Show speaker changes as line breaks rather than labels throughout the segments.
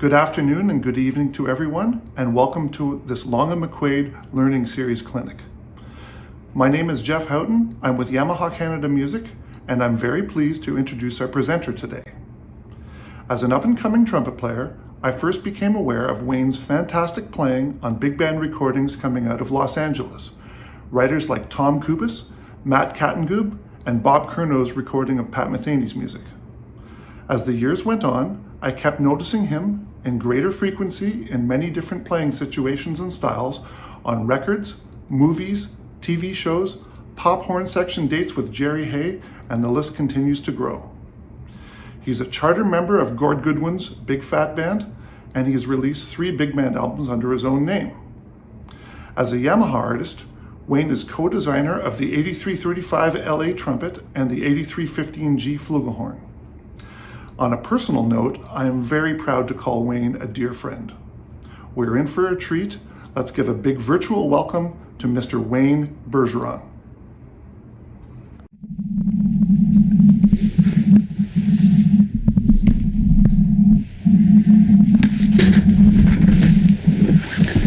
Good afternoon and good evening to everyone, and welcome to this Long and McQuaid Learning Series Clinic. My name is Jeff Houghton. I'm with Yamaha Canada Music, and I'm very pleased to introduce our presenter today. As an up-and-coming trumpet player, I first became aware of Wayne's fantastic playing on big band recordings coming out of Los Angeles. Writers like Tom Kubis, Matt Kattengub, and Bob Curno's recording of Pat Metheny's music. As the years went on, I kept noticing him in greater frequency in many different playing situations and styles on records, movies, TV shows, pop horn section dates with Jerry Hay, and the list continues to grow. He's a charter member of Gord Goodwin's Big Fat Band, and he has released 3 big band albums under his own name. As a Yamaha artist, Wayne is co-designer of the 8335 LA trumpet and the 8315G flugelhorn. On a personal note, I am very proud to call Wayne a dear friend. We're in for a treat. Let's give a big virtual welcome to Mr. Wayne Bergeron.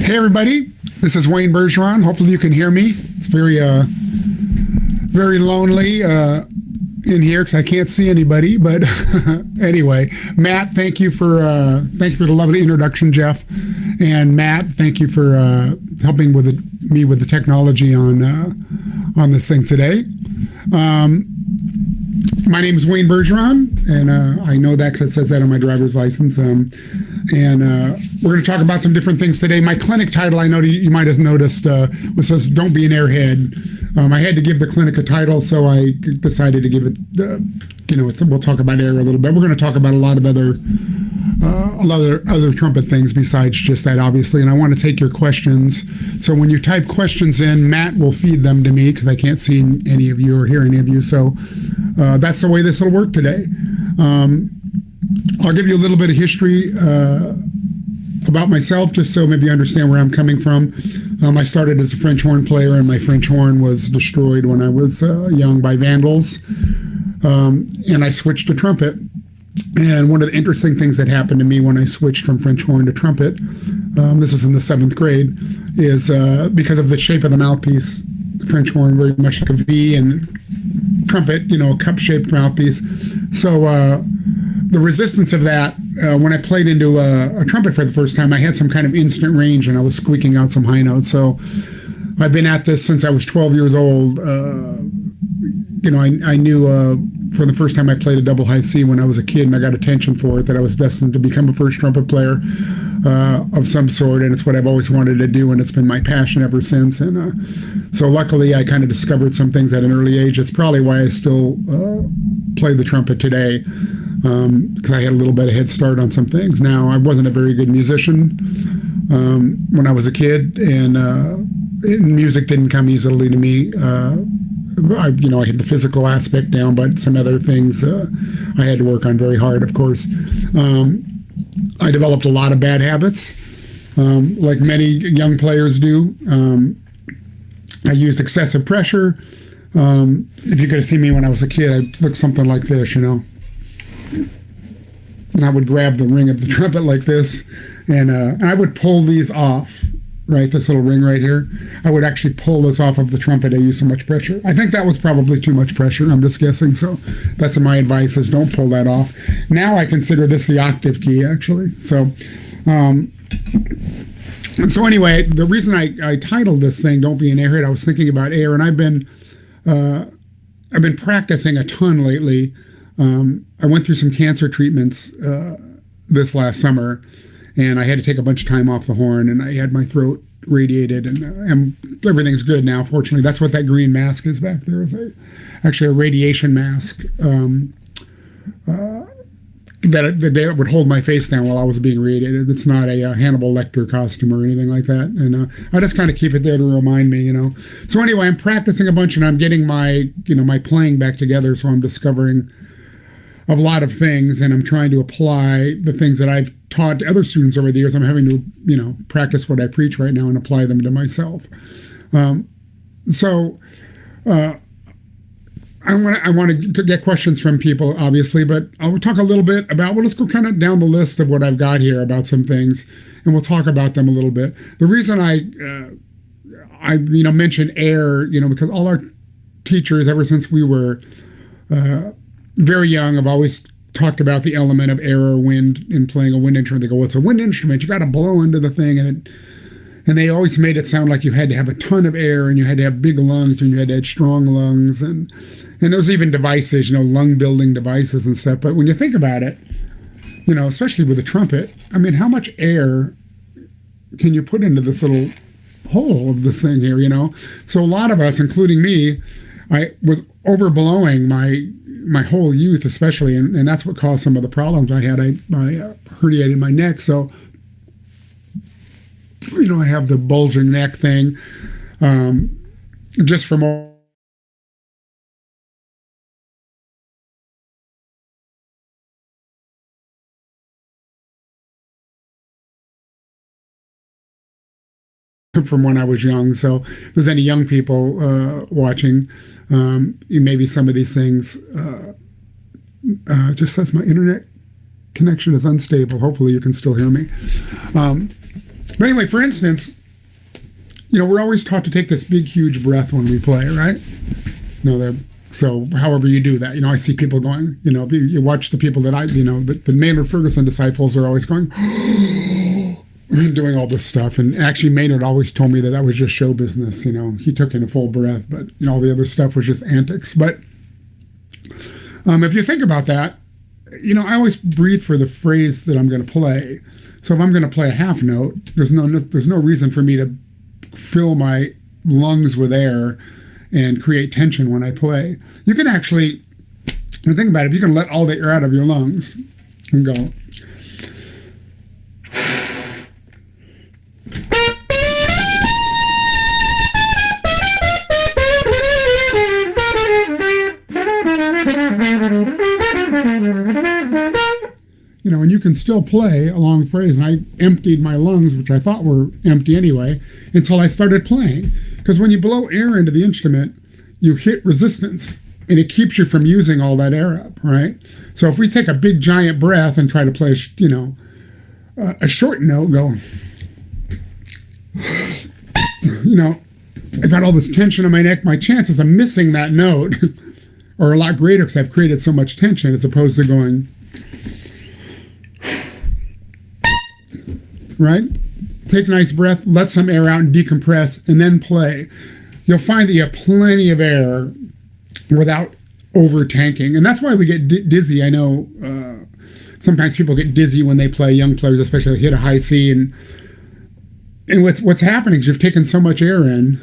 Hey everybody, this is Wayne Bergeron. Hopefully you can hear me. It's very lonely in here because I can't see anybody. But anyway, Matt, thank you for the lovely introduction, Jeff. And Matt, thank you for helping me with the technology on this thing today. My name is Wayne Bergeron, and I know that because it says that on my driver's license. And we're going to talk about some different things today. My clinic title, I know you might have noticed, says "Don't be an airhead." I had to give the clinic a title, so I decided to give it. We'll talk about air a little bit. We're going to talk about a lot of other trumpet things besides just that, obviously. And I want to take your questions. So when you type questions in, Matt will feed them to me because I can't see any of you or hear any of you. So that's the way this will work today. I'll give you a little bit of history about myself, just so maybe you understand where I'm coming from. I started as a French horn player, and my French horn was destroyed when I was young by vandals, and I switched to trumpet. And one of the interesting things that happened to me when I switched from French horn to trumpet, this was in the 7th grade, is because of the shape of the mouthpiece, the French horn very much like a V, and trumpet, a cup-shaped mouthpiece. So the resistance of that, when I played into a trumpet for the first time, I had some kind of instant range and I was squeaking out some high notes. So I've been at this since I was 12 years old. I knew for the first time I played a double high C when I was a kid, and I got attention for it, that I was destined to become a first trumpet player of some sort, and it's what I've always wanted to do, and it's been my passion ever since. And so luckily I kind of discovered some things at an early age. It's probably why I still play the trumpet today, because I had a little bit of head start on some things. Now, I wasn't a very good musician when I was a kid, and music didn't come easily to me. I had the physical aspect down, but some other things I had to work on very hard, of course. I developed a lot of bad habits, like many young players do. I used excessive pressure. If you could have seen me when I was a kid, I looked something like this, And I would grab the ring of the trumpet like this, and I would pull these off. Right, this little ring right here. I would actually pull this off of the trumpet. I used so much pressure. I think that was probably too much pressure. I'm just guessing. So that's my advice, is don't pull that off. Now I consider this the octave key, actually. So anyway, the reason I titled this thing "Don't Be an Airhead," I was thinking about air, and I've been practicing a ton lately. I went through some cancer treatments this last summer, and I had to take a bunch of time off the horn, and I had my throat radiated, and everything's good now, fortunately. That's what that green mask is back there. It's actually a radiation mask that would hold my face down while I was being radiated. It's not a Hannibal Lecter costume or anything like that. And I just kind of keep it there to remind me, So anyway, I'm practicing a bunch, and I'm getting my playing back together, so I'm discovering a lot of things, and I'm trying to apply the things that I've taught to other students over the years. I'm having to, practice what I preach right now and apply them to myself. I want to get questions from people, obviously, but I'll talk a little bit about, well, let's go kind of down the list of what I've got here about some things, and we'll talk about them a little bit. The reason I mentioned air, because all our teachers, ever since we were very young, have always talked about the element of air or wind in playing a wind instrument. They go, well, it's a wind instrument. You got to blow into the thing, and they always made it sound like you had to have a ton of air, and you had to have big lungs, and you had to have strong lungs, and those even devices, lung building devices and stuff. But when you think about it, especially with a trumpet, I mean, how much air can you put into this little hole of this thing here, So a lot of us, including me, I was overblowing my whole youth, especially, and that's what caused some of the problems I had. I herniated my neck, so I have the bulging neck thing, just from all from when I was young. So if there's any young people watching, maybe some of these things, just says my internet connection is unstable. Hopefully you can still hear me. But anyway, for instance, we're always taught to take this big, huge breath when we play, right? So however you do that, I see people going, you watch the people that the Maynard Ferguson disciples are always going, doing all this stuff. And actually Maynard always told me that was just show business. He took in a full breath, but all the other stuff was just antics. But if you think about that, I always breathe for the phrase that I'm going to play. So if I'm going to play a half note, there's no reason for me to fill my lungs with air and create tension when I play. You can actually, think about it, if you can let all the air out of your lungs and go, and you can still play a long phrase. And I emptied my lungs, which I thought were empty anyway, until I started playing. Because when you blow air into the instrument, you hit resistance, and it keeps you from using all that air up, right? So if we take a big giant breath and try to play, a short note, go, I got all this tension in my neck. My chances of missing that note are a lot greater because I've created so much tension as opposed to going, right? Take a nice breath, let some air out and decompress, and then play. You'll find that you have plenty of air without over-tanking. And that's why we get dizzy. I know sometimes people get dizzy when they play, young players especially, hit a high C. And what's happening is you've taken so much air in,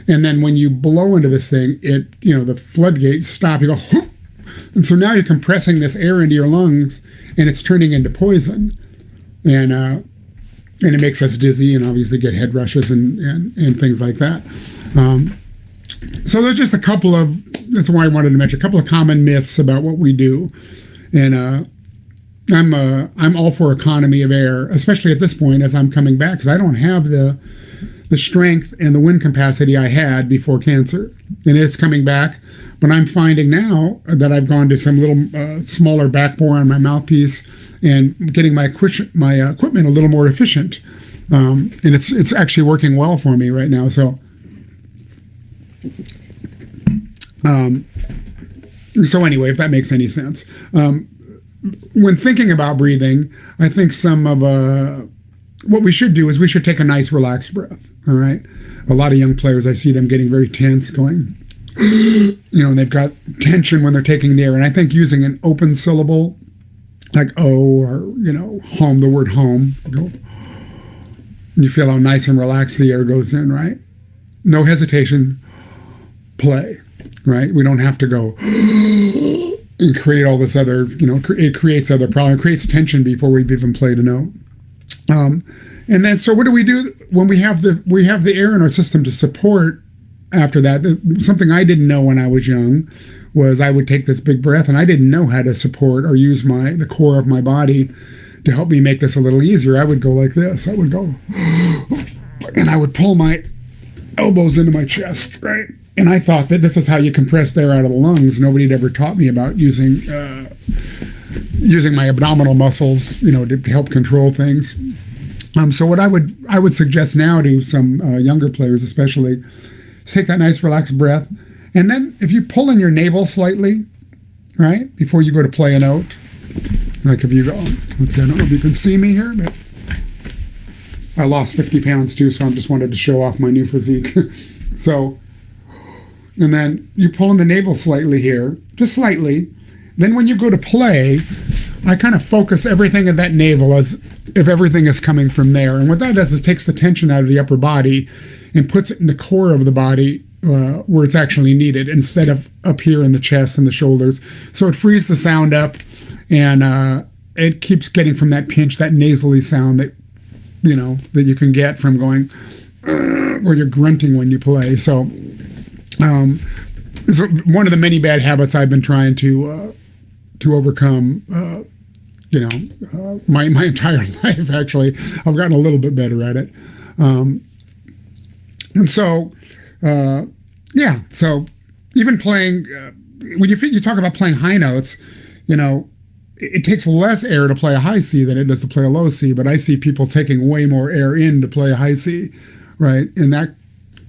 and then when you blow into this thing, the floodgates stop. You go, whoop! And so now you're compressing this air into your lungs, and it's turning into poison. And it makes us dizzy and obviously get head rushes and things like that. So there's just that's why I wanted to mention a couple of common myths about what we do. And I'm all for economy of air, especially at this point as I'm coming back, because I don't have the strength and the wind capacity I had before cancer. And it's coming back. But I'm finding now that I've gone to some little smaller back bore on my mouthpiece and getting my equipment a little more efficient. And it's actually working well for me right now. So anyway, if that makes any sense. When thinking about breathing, I think some of what we should do is we should take a nice relaxed breath, all right? A lot of young players, I see them getting very tense, going, and they've got tension when they're taking the air. And I think using an open syllable, like oh, or, home, the word home, go, you feel how nice and relaxed the air goes in, right? No hesitation, play, right? We don't have to go and create all this other, it creates other problems, it creates tension before we've even played a note. And then, so what do we do when we have the air in our system to support after that? Something I didn't know when I was young was I would take this big breath, and I didn't know how to support or use the core of my body to help me make this a little easier. I would go like this. I would go, and I would pull my elbows into my chest, right? And I thought that this is how you compress air out of the lungs. Nobody had ever taught me about using my abdominal muscles, to help control things. So what I would suggest now to some younger players, especially, is take that nice relaxed breath, and then if you pull in your navel slightly, right before you go to play a note, like if you go, let's see, I don't know if you can see me here, but I lost 50 pounds too, so I just wanted to show off my new physique. So, and then you pull in the navel slightly here, just slightly. Then when you go to play, I kind of focus everything in that navel as if everything is coming from there. And what that does is takes the tension out of the upper body and puts it in the core of the body where it's actually needed, instead of up here in the chest and the shoulders. So it frees the sound up, and it keeps getting from that pinch, that nasally sound that that you can get from going where you're grunting when you play. So it's one of the many bad habits I've been trying to overcome. My entire life, actually. I've gotten a little bit better at it. And so, so even playing, when you talk about playing high notes, it takes less air to play a high C than it does to play a low C, but I see people taking way more air in to play a high C, right? And that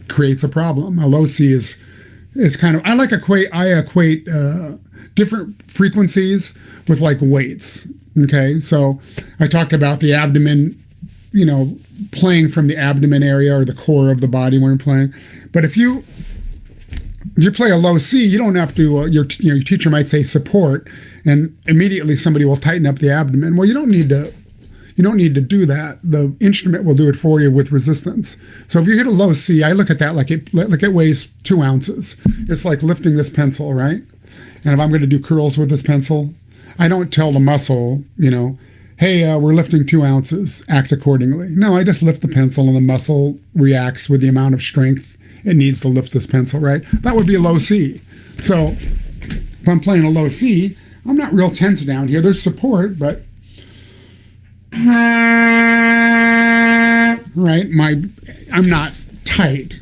creates a problem. A low C is kind of, I equate different frequencies with like weights. Okay, so I talked about the abdomen, playing from the abdomen area or the core of the body when you're playing. But if you play a low C, you don't have to. Your teacher might say support, and immediately somebody will tighten up the abdomen. Well, you don't need to. You don't need to do that. The instrument will do it for you with resistance. So if you hit a low C, I look at that like it weighs 2 ounces. It's like lifting this pencil, right? And if I'm going to do curls with this pencil, I don't tell the muscle, hey, we're lifting 2 ounces, act accordingly. No, I just lift the pencil and the muscle reacts with the amount of strength it needs to lift this pencil, right? That would be a low C. So if I'm playing a low C, I'm not real tense down here. There's support, but right, I'm not tight.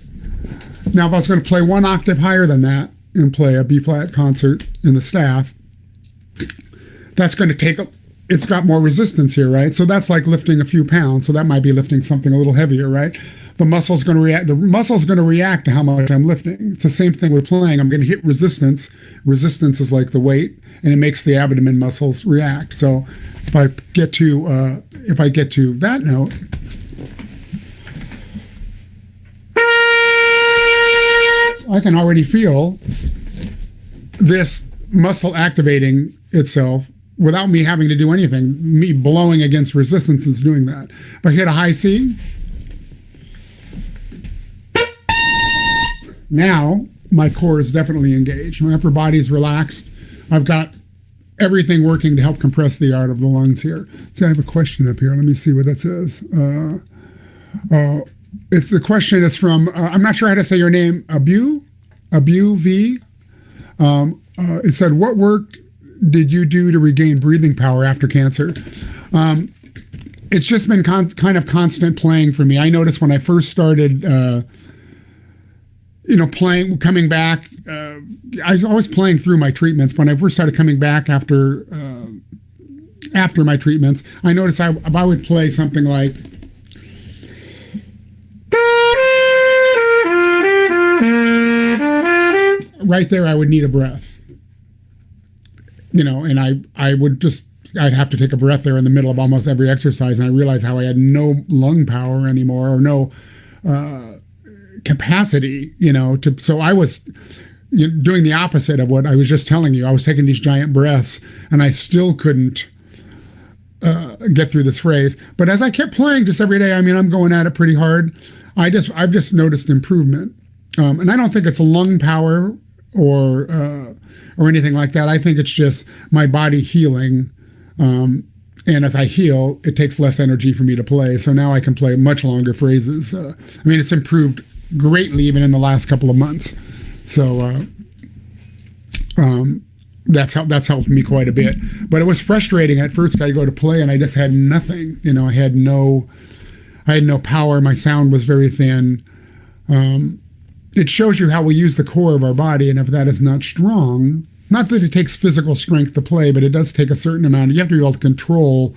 Now, if I was going to play 1 octave higher than that and play a B-flat concert in the staff, that's going to it's got more resistance here, right? So that's like lifting a few pounds. So that might be lifting something a little heavier, right? The muscle's going to react. The muscle's going to react to how much I'm lifting. It's the same thing with playing. I'm going to hit resistance. Resistance is like the weight, and it makes the abdomen muscles react. So if I get to that note, I can already feel this muscle activating itself without me having to do anything. Me blowing against resistance is doing that. If I hit a high C, now my core is definitely engaged. My upper body is relaxed. I've got everything working to help compress the air out of the lungs here. So I have a question up here. Let me see what that says. The question is from, I'm not sure how to say your name, Abu V. It said, what work did you do to regain breathing power after cancer? It's just been kind of constant playing for me. I noticed when I first started, playing, coming back, I was always playing through my treatments. When I first started coming back after my treatments, I noticed if I would play something like, right there, I would need a breath. And I'd have to take a breath there in the middle of almost every exercise. And I realized how I had no lung power anymore, or no capacity, so I was doing the opposite of what I was just telling you. I was taking these giant breaths, and I still couldn't get through this phrase. But as I kept playing just every day, I'm going at it pretty hard. I've just noticed improvement. And I don't think it's lung power or anything like that. I think it's just my body healing. And as I heal, it takes less energy for me to play. So now I can play much longer phrases. It's improved greatly even in the last couple of months. So that's helped me quite a bit. But it was frustrating at first. I'd go to play and I just had nothing. I had no power. My sound was very thin. it shows you how we use the core of our body, and if that is not strong, not that it takes physical strength to play, but it does take a certain amount. You have to be able to control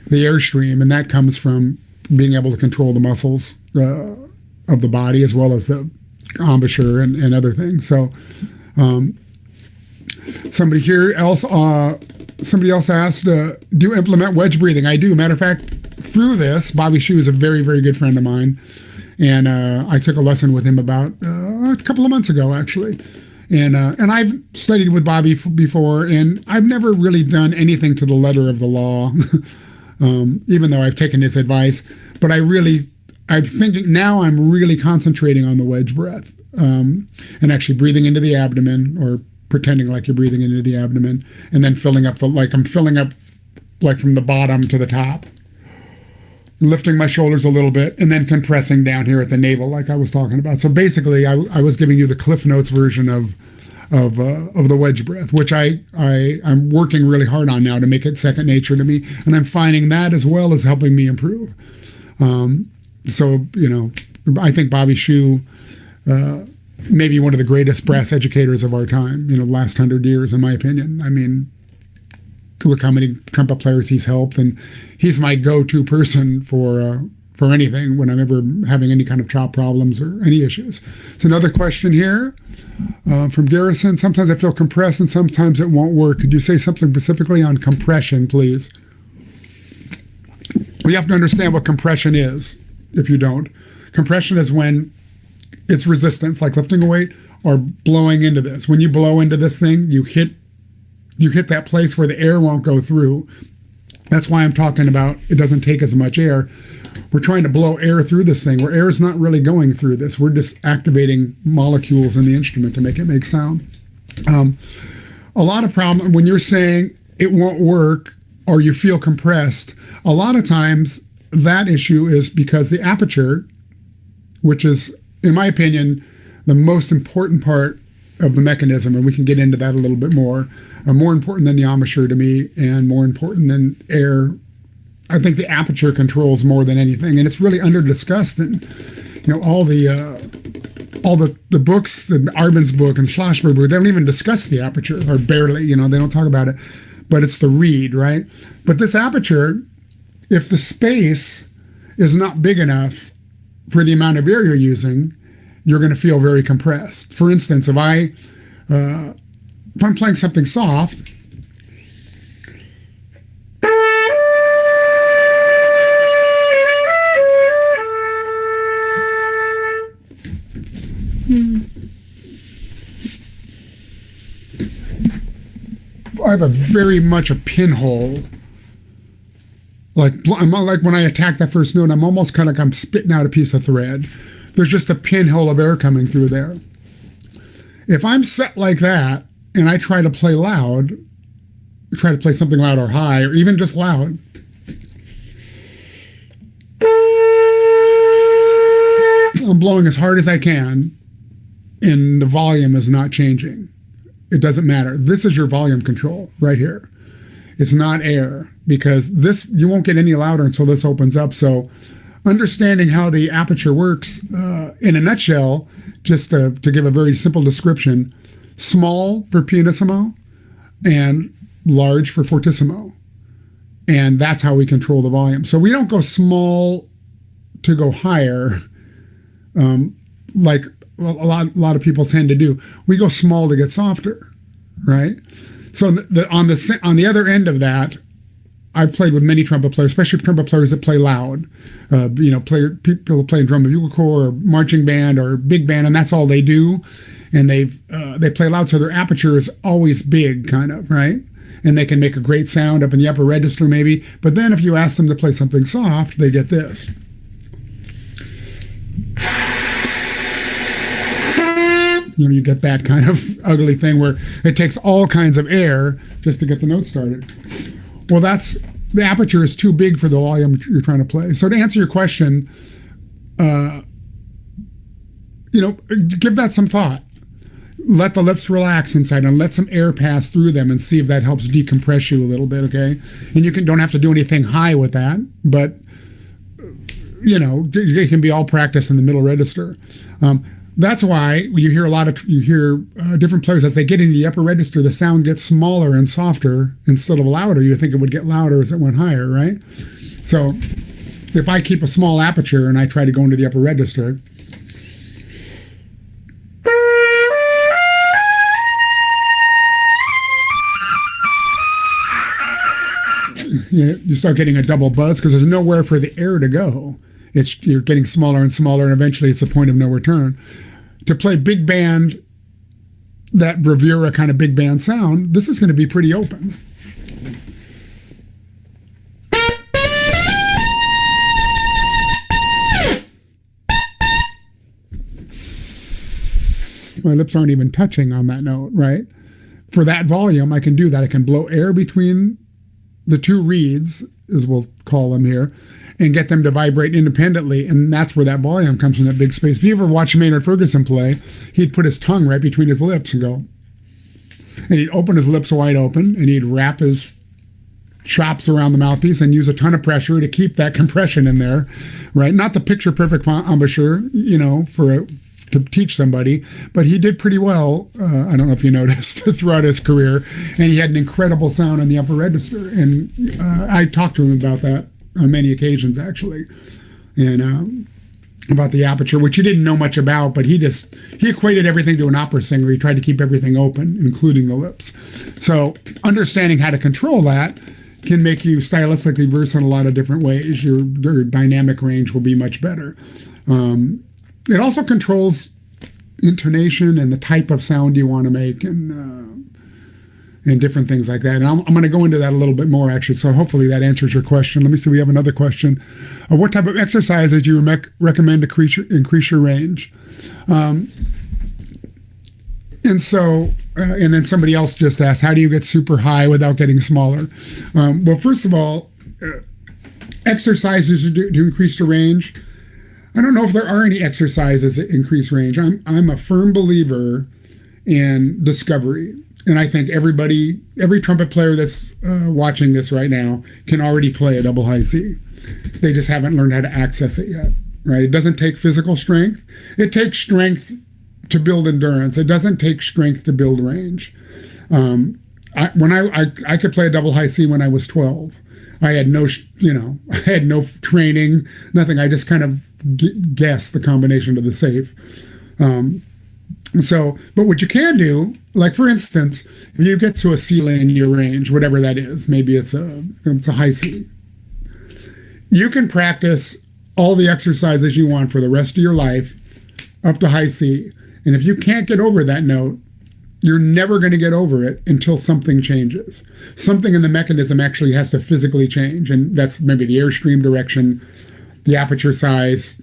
the airstream, and that comes from being able to control the muscles of the body as well as the embouchure and other things. So somebody else asked, do you implement wedge breathing? I do. Matter of fact, through this, Bobby Hsu is a very, very good friend of mine. And I took a lesson with him about a couple of months ago, actually. And I've studied with Bobby before, and I've never really done anything to the letter of the law, even though I've taken his advice. But I'm thinking now I'm really concentrating on the wedge breath and actually breathing into the abdomen, or pretending like you're breathing into the abdomen, and then filling up I'm filling up like from the bottom to the top, lifting my shoulders a little bit, and then compressing down here at the navel like I was talking about. So basically, I was giving you the Cliff Notes version of the wedge breath, which I'm working really hard on now to make it second nature to me, and I'm finding that as well as helping me improve. So, I think Bobby Hsu may be one of the greatest brass educators of our time, the last 100 years, in my opinion. I mean, look how many trumpet players he's helped, and he's my go-to person for anything when I'm ever having any kind of chop problems or any issues. So another question here from Garrison. Sometimes I feel compressed and sometimes it won't work. Could you say something specifically on compression, please? We have to understand what compression is, if you don't. Compression is when it's resistance, like lifting a weight or blowing into this. When you blow into this thing, you hit that place where the air won't go through. That's why I'm talking about it doesn't take as much air. We're trying to blow air through this thing where air is not really going through this. We're just activating molecules in the instrument to make it make sound. A lot of problem when you're saying it won't work or you feel compressed, a lot of times that issue is because the aperture, which is, in my opinion, the most important part of the mechanism, and we can get into that a little bit more important than the embouchure to me, and more important than air. I think the aperture controls more than anything, and it's really under-discussed. And all the books, the Arben's book and Schlossberg book, they don't even discuss the aperture, or barely. They don't talk about it. But it's the reed, right? But this aperture, if the space is not big enough for the amount of air you're using, you're going to feel very compressed. For instance, if I'm playing something soft, I have a very much a pinhole. Like when I attack that first note, I'm almost kind of like I'm spitting out a piece of thread. There's just a pinhole of air coming through there. If I'm set like that and I try to play loud, try to play something loud or high, or even just loud, I'm blowing as hard as I can and the volume is not changing. It doesn't matter. This is your volume control right here. It's not air, because this, you won't get any louder until this opens up. So understanding how the aperture works, in a nutshell, just to give a very simple description, small for pianissimo and large for fortissimo. And that's how we control the volume. So we don't go small to go higher, like a lot of people tend to do. We go small to get softer, right? So on the other end of that, I've played with many trumpet players, especially trumpet players that play loud. People play in drum and bugle corps or marching band or big band, and that's all they do. And they play loud, so their aperture is always big, kind of, right? And they can make a great sound up in the upper register, maybe. But then if you ask them to play something soft, they get this. You get that kind of ugly thing where it takes all kinds of air just to get the note started. Well, the aperture is too big for the volume you're trying to play. So to answer your question, give that some thought. Let the lips relax inside and let some air pass through them and see if that helps decompress you a little bit, okay? And you don't have to do anything high with that, but, it can be all practice in the middle register. That's why you hear different players as they get into the upper register, the sound gets smaller and softer instead of louder. You think it would get louder as it went higher, right? So if I keep a small aperture and I try to go into the upper register, you start getting a double buzz because there's nowhere for the air to go. You're getting smaller and smaller, and eventually it's the point of no return. To play big band, that bravura kind of big band sound, this is going to be pretty open. My lips aren't even touching on that note, right? For that volume, I can do that. I can blow air between the two reeds, as we'll call them here, and get them to vibrate independently, and that's where that volume comes from, that big space. If you ever watch Maynard Ferguson play, he'd put his tongue right between his lips and go, and he'd open his lips wide open, and he'd wrap his chops around the mouthpiece and use a ton of pressure to keep that compression in there, right? Not the picture-perfect embouchure, to teach somebody, but he did pretty well, I don't know if you noticed, throughout his career, and he had an incredible sound in the upper register, and I talked to him about that on many occasions, actually, and about the aperture, which he didn't know much about, but he equated everything to an opera singer. He tried to keep everything open, including the lips. So understanding how to control that can make you stylistically verse in a lot of different ways. Your dynamic range will be much better. It also controls intonation and the type of sound you want to make, and different things like that. And I'm going to go into that a little bit more, actually, so hopefully that answers your question. Let me see, we have another question. What type of exercises do you recommend to increase your range? And then somebody else just asked, how do you get super high without getting smaller? Well, first of all, exercises to increase the range. I don't know if there are any exercises that increase range. I'm a firm believer in discovery. And I think every trumpet player that's watching this right now can already play a double high C. They just haven't learned how to access it yet, right? It doesn't take physical strength. It takes strength to build endurance. It doesn't take strength to build range. I could play a double high C when I was 12. I had no training, nothing. I just kind of guessed the combination to the safe. But what you can do, like for instance, if you get to a C in your range, whatever that is, maybe it's a high C, you can practice all the exercises you want for the rest of your life up to high C. And if you can't get over that note, you're never going to get over it until something changes. Something in the mechanism actually has to physically change. And that's maybe the airstream direction, the aperture size,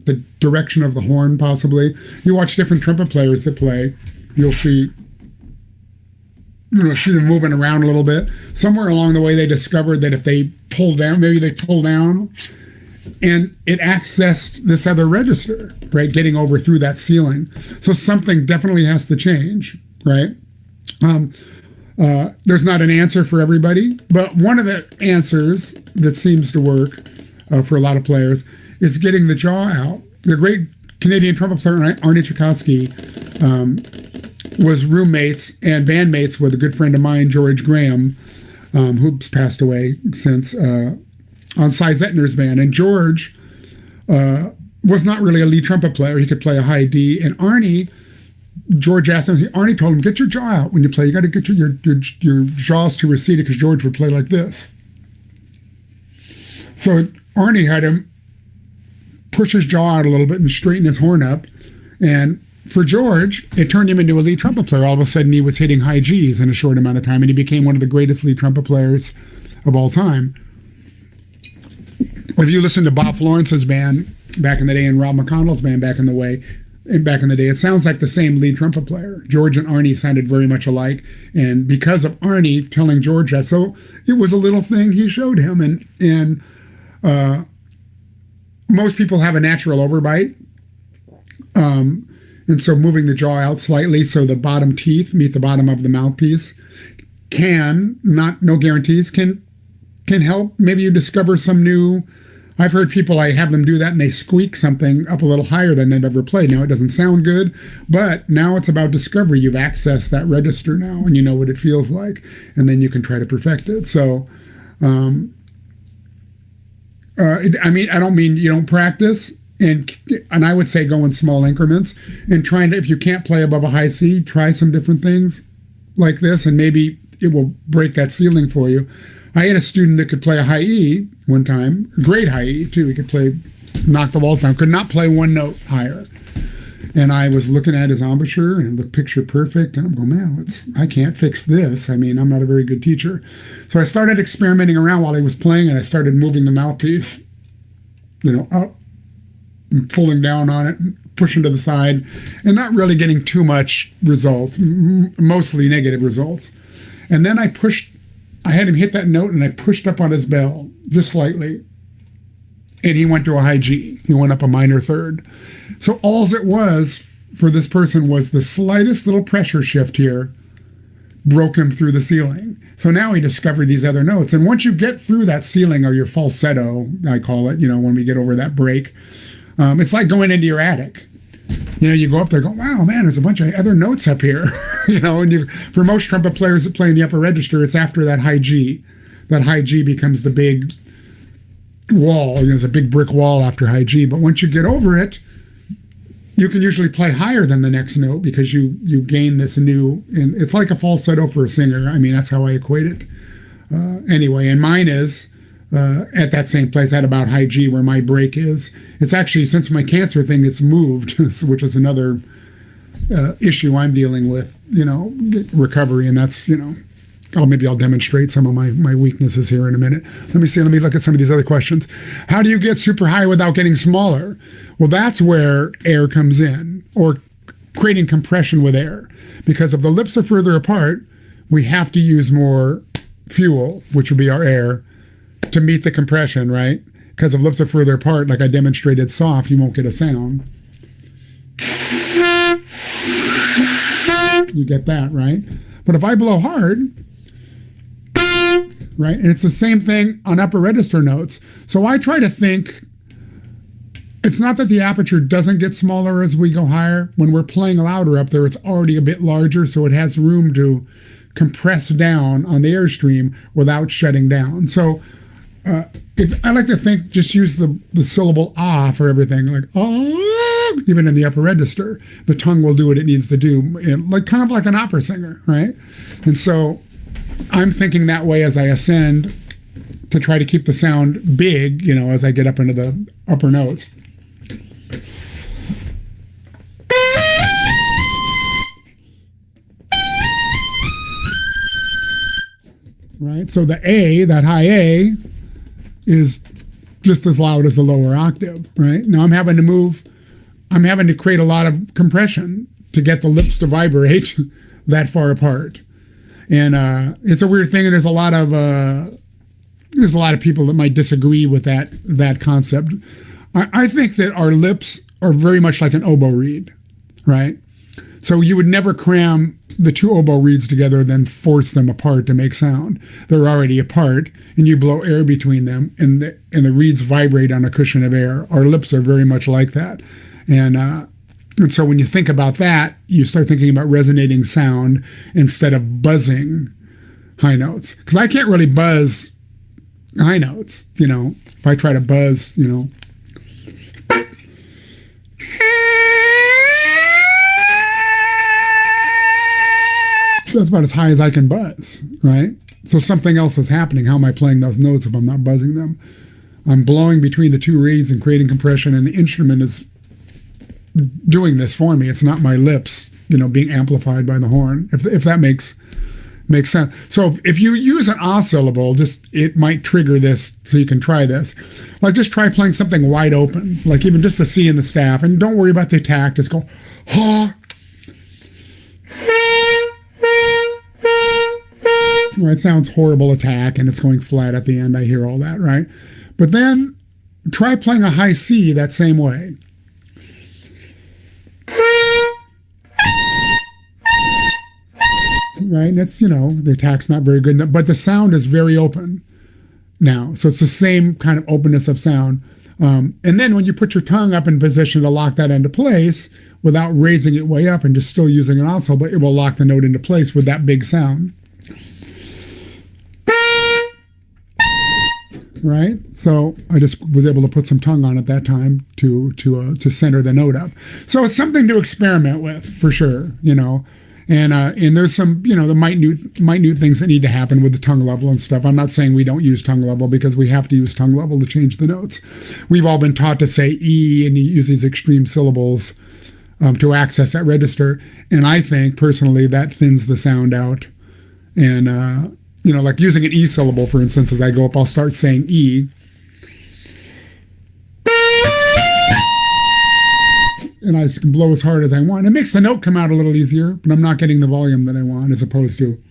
the direction of the horn, possibly. You watch different trumpet players that play, you'll see them moving around a little bit. Somewhere along the way, they discovered that if they pull down, maybe they pull down, and it accessed this other register, right? Getting over through that ceiling. So something definitely has to change, right? There's not an answer for everybody, but one of the answers that seems to work for a lot of players is getting the jaw out. The great Canadian trumpet player Arnie Tchaikovsky was roommates and bandmates with a good friend of mine, George Graham, who's passed away since, on Cy Zettner's band. And George was not really a lead trumpet player. He could play a high D. And George asked him, Arnie told him, get your jaw out when you play. You got to get your jaws to recede, because George would play like this. So Arnie had him push his jaw out a little bit and straighten his horn up. And for George, it turned him into a lead trumpet player. All of a sudden, he was hitting high Gs in a short amount of time, and he became one of the greatest lead trumpet players of all time. If you listen to Bob Florence's band back in the day and Rob McConnell's band back in the day, it sounds like the same lead trumpet player. George and Arnie sounded very much alike, and because of Arnie telling George that, so it was a little thing he showed him, and most people have a natural overbite, and so moving the jaw out slightly so the bottom teeth meet the bottom of the mouthpiece no guarantees, can help. Maybe you discover some new I've heard people, I have them do that and they squeak something up a little higher than they've ever played. Now, it doesn't sound good, but now it's about discovery. You've accessed that register now and you know what it feels like, and then you can try to perfect it. So, I don't mean you don't practice, and I would say go in small increments and trying to, if you can't play above a high C, try some different things like this, and maybe it will break that ceiling for you. I had a student that could play a high E one time, great high E too. He could play, knock the walls down, could not play one note higher. And I was looking at his embouchure and it looked picture perfect. And I'm going, man, I can't fix this. I mean, I'm not a very good teacher. So I started experimenting around while he was playing, and I started moving the mouthpiece, up and pulling down on it, and pushing to the side, and not really getting too much results, mostly negative results. And then I had him hit that note, and I pushed up on his bell just slightly, and he went to a high G. He went up a minor third. So all it was for this person was the slightest little pressure shift here broke him through the ceiling. So now he discovered these other notes. And once you get through that ceiling, or your falsetto, I call it, when we get over that break, it's like going into your attic. You go up there, go, wow, man, there's a bunch of other notes up here. And for most trumpet players that play in the upper register, it's after that high G. That high G becomes the big wall. There's a big brick wall after high G. But once you get over it, you can usually play higher than the next note because you gain this new, and it's like a falsetto for a singer. I mean, that's how I equate it. Anyway, and mine is at that same place at about high G where my break is. It's actually, since my cancer thing, it's moved, which is another issue I'm dealing with, recovery. And that's, maybe I'll demonstrate some of my weaknesses here in a minute. Let me look at some of these other questions. How do you get super high without getting smaller? Well, that's where air comes in, or creating compression with air. Because if the lips are further apart, we have to use more fuel, which would be our air, to meet the compression, right? Because if lips are further apart, like I demonstrated soft, you won't get a sound. You get that, right? But if I blow hard, right? And it's the same thing on upper register notes. So I try to think, it's not that the aperture doesn't get smaller as we go higher. When we're playing louder up there, it's already a bit larger, so it has room to compress down on the airstream without shutting down. So if I like to think, just use the syllable ah for everything, like ah, even in the upper register, the tongue will do what it needs to do, like kind of like an opera singer, right? And so I'm thinking that way as I ascend to try to keep the sound big, as I get up into the upper notes. Right? So the A, that high A, is just as loud as the lower octave, right? Now I'm having to create a lot of compression to get the lips to vibrate that far apart. And it's a weird thing, and there's a lot of people that might disagree with that concept. I think that our lips are very much like an oboe reed, right? So you would never cram the two oboe reeds together, then force them apart to make sound. They're already apart, and you blow air between them, and the reeds vibrate on a cushion of air. Our lips are very much like that, and so when you think about that, you start thinking about resonating sound instead of buzzing high notes. Because I can't really buzz high notes, if I try to buzz, that's about as high as I can buzz, right? So something else is happening. How am I playing those notes if I'm not buzzing them? I'm blowing between the two reeds and creating compression, and the instrument is doing this for me. It's not my lips, being amplified by the horn, if that makes sense. So if you use an ah syllable, it might trigger this, so you can try this. Like just try playing something wide open, like even just the C in the staff, and don't worry about the attack. Just go, ha. It sounds horrible attack, and it's going flat at the end. I hear all that, right? But then try playing a high C that same way. Right? And it's, the attack's not very good, but the sound is very open. now. So it's the same kind of openness of sound. And then when you put your tongue up in position to lock that into place without raising it way up and just still using an ensemble, it will lock the note into place with that big sound. Right? So I just was able to put some tongue on at that time to center the note up. So it's something to experiment with for sure, you know. And there's some, you know, the minute things that need to happen with the tongue level and stuff. I'm not saying we don't use tongue level, because we have to use tongue level to change the notes. We've all been taught to say E and use these extreme syllables to access that register. And I think personally that thins the sound out. And, you know, like using an E syllable, for instance, as I go up, I'll start saying E. And I can blow as hard as I want. It makes the note come out a little easier, but I'm not getting the volume that I want, as opposed to,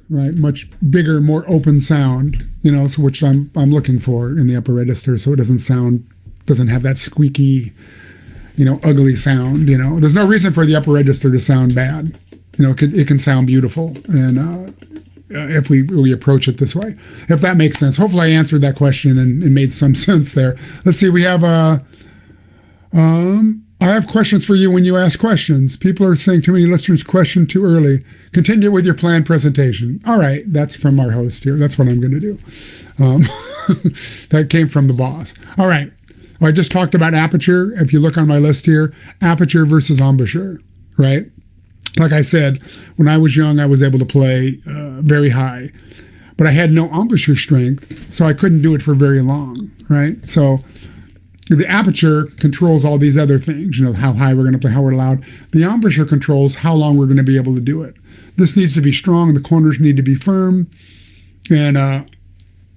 right, much bigger, more open sound, you know, so which I'm looking for in the upper register, so it doesn't have that squeaky, you know, ugly sound, you know. There's no reason for the upper register to sound bad. You know, it can sound beautiful, and if we approach it this way, if that makes sense. Hopefully I answered that question and made some sense there. Let's see, we have I have questions for you when you ask questions. People are saying too many listeners question too early. Continue with your planned presentation. All right, that's from our host here. That's what I'm going to do. That came from the boss. All right, well, I just talked about Aperture. If you look on my list here, Aperture versus Embouchure, right? Like I said, when I was young, I was able to play very high, but I had no embouchure strength, so I couldn't do it for very long, right? So the Aperture controls all these other things, you know, how high we're going to play, how we're loud. The embouchure controls how long we're going to be able to do it. This needs to be strong. The corners need to be firm, and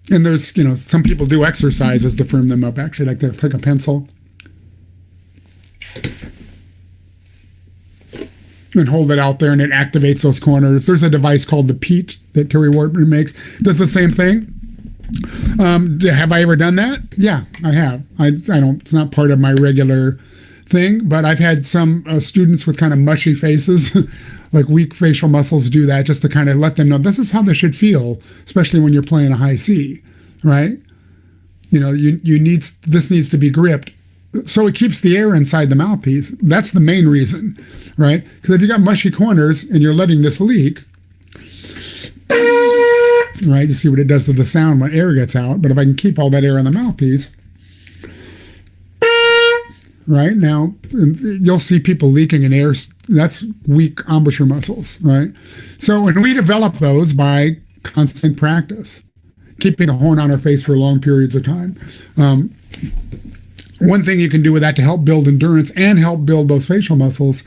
there's, you know, some people do exercises to firm them up. Actually, like they take a pencil and hold it out there, and it activates those corners. There's a device called the Pete that Terry Wartman makes. Does the same thing. Have I ever done that? Yeah, I have. I don't. It's not part of my regular thing, but I've had some students with kind of mushy faces, like weak facial muscles, do that just to kind of let them know this is how they should feel, especially when you're playing a high C, right? You know, this needs to be gripped. So it keeps the air inside the mouthpiece. That's the main reason, right? Because if you got mushy corners and you're letting this leak, right, you see what it does to the sound when air gets out. But if I can keep all that air in the mouthpiece, right, now you'll see people leaking in air. That's weak embouchure muscles, right? So when we develop those by constant practice, keeping the horn on our face for long periods of time, one thing you can do with that to help build endurance and help build those facial muscles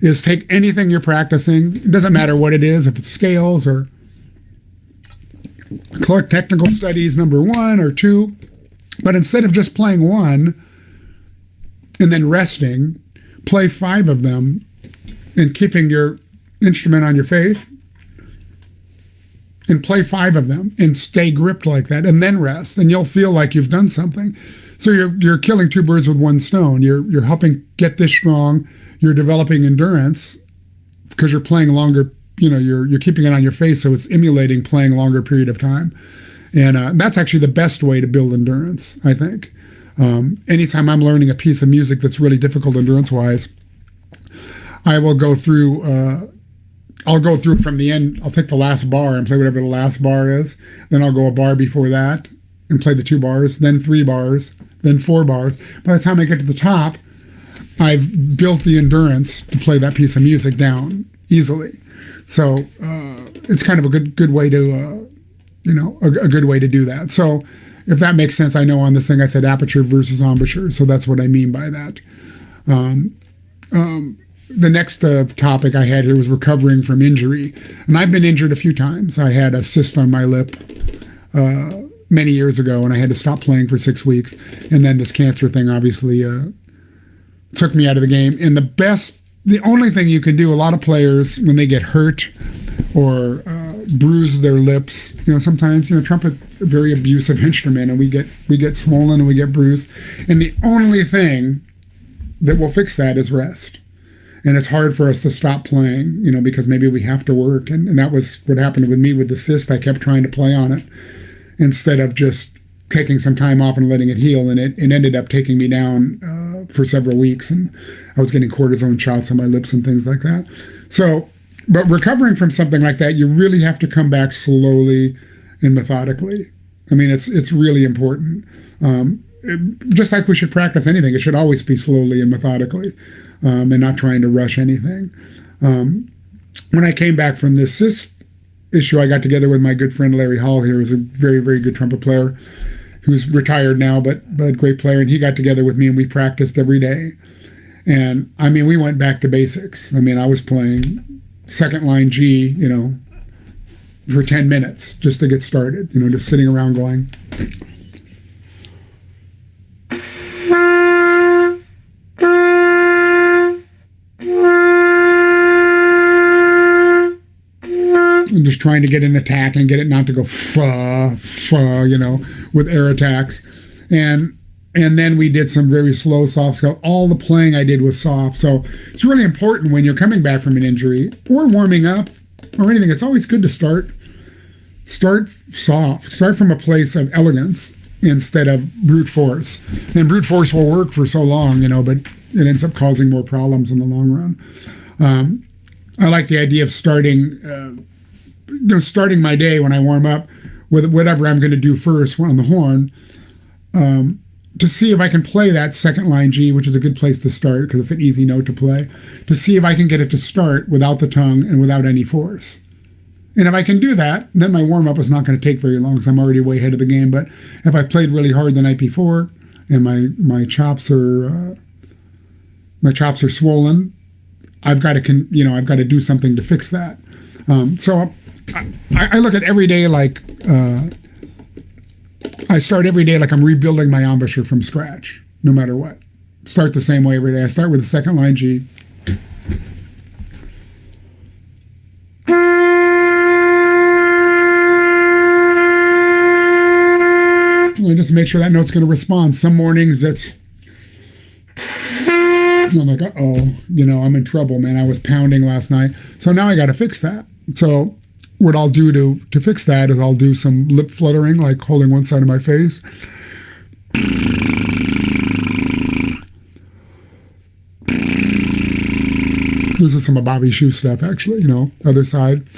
is take anything you're practicing. It doesn't matter what it is, if it's scales or Clark Technical Studies number 1 or 2, but instead of just playing one and then resting, play 5 of them and keeping your instrument on your face, and play 5 of them and stay gripped like that, and then rest, and you'll feel like you've done something. So you're killing 2 birds with 1 stone. You're helping get this strong. You're developing endurance because you're playing longer. You know, you're keeping it on your face, so it's emulating playing a longer period of time. And that's actually the best way to build endurance, I think. Anytime I'm learning a piece of music that's really difficult endurance-wise, I will go through. I'll go through from the end. I'll take the last bar and play whatever the last bar is. Then I'll go a bar before that and play the 2 bars, then 3 bars, then 4 bars. By the time I get to the top, I've built the endurance to play that piece of music down easily. So it's kind of a good way to, a good way to do that. So if that makes sense, I know on this thing I said aperture versus embouchure, so that's what I mean by that. The next topic I had here was recovering from injury. And I've been injured a few times. I had a cyst on my lip many years ago, and I had to stop playing for 6 weeks. And then this cancer thing obviously took me out of the game. And the only thing you can do, a lot of players, when they get hurt or bruise their lips, sometimes, trumpet's a very abusive instrument, and we get swollen and we get bruised. And the only thing that will fix that is rest. And it's hard for us to stop playing, because maybe we have to work. And that was what happened with me with the cyst. I kept trying to play on it instead of just taking some time off and letting it heal. And it ended up taking me down for several weeks. And I was getting cortisone shots on my lips and things like that. So, but recovering from something like that, you really have to come back slowly and methodically. I mean, it's really important. Just like we should practice anything, it should always be slowly and methodically. And not trying to rush anything. When I came back from this cyst issue, I got together with my good friend Larry Hall here, who's a very, very good trumpet player, who's retired now, but great player. And he got together with me and we practiced every day. And I mean, we went back to basics. I mean, I was playing second line G, for 10 minutes just to get started, just sitting around going. And just trying to get an attack and get it not to go fa, with air attacks. And then we did some very slow, soft scale. All the playing I did was soft. So it's really important when you're coming back from an injury or warming up or anything. It's always good to start soft. Start from a place of elegance instead of brute force. And brute force will work for so long, but it ends up causing more problems in the long run. I like the idea of starting my day when I warm up with whatever I'm going to do first on the horn, to see if I can play that second line G, which is a good place to start because it's an easy note to play, to see if I can get it to start without the tongue and without any force. And if I can do that, then my warm up is not going to take very long because I'm already way ahead of the game. But if I played really hard the night before and my chops are swollen, I've got to do something to fix that. So I look at every day like I start every day like I'm rebuilding my embouchure from scratch, no matter what. Start the same way every day. I start with the second line G. And just make sure that note's going to respond. Some mornings I'm like, uh-oh, I'm in trouble, man. I was pounding last night. So now I got to fix that. So what I'll do to fix that is I'll do some lip fluttering, like holding one side of my face. This is some of Bobby Shoe stuff, actually, other side.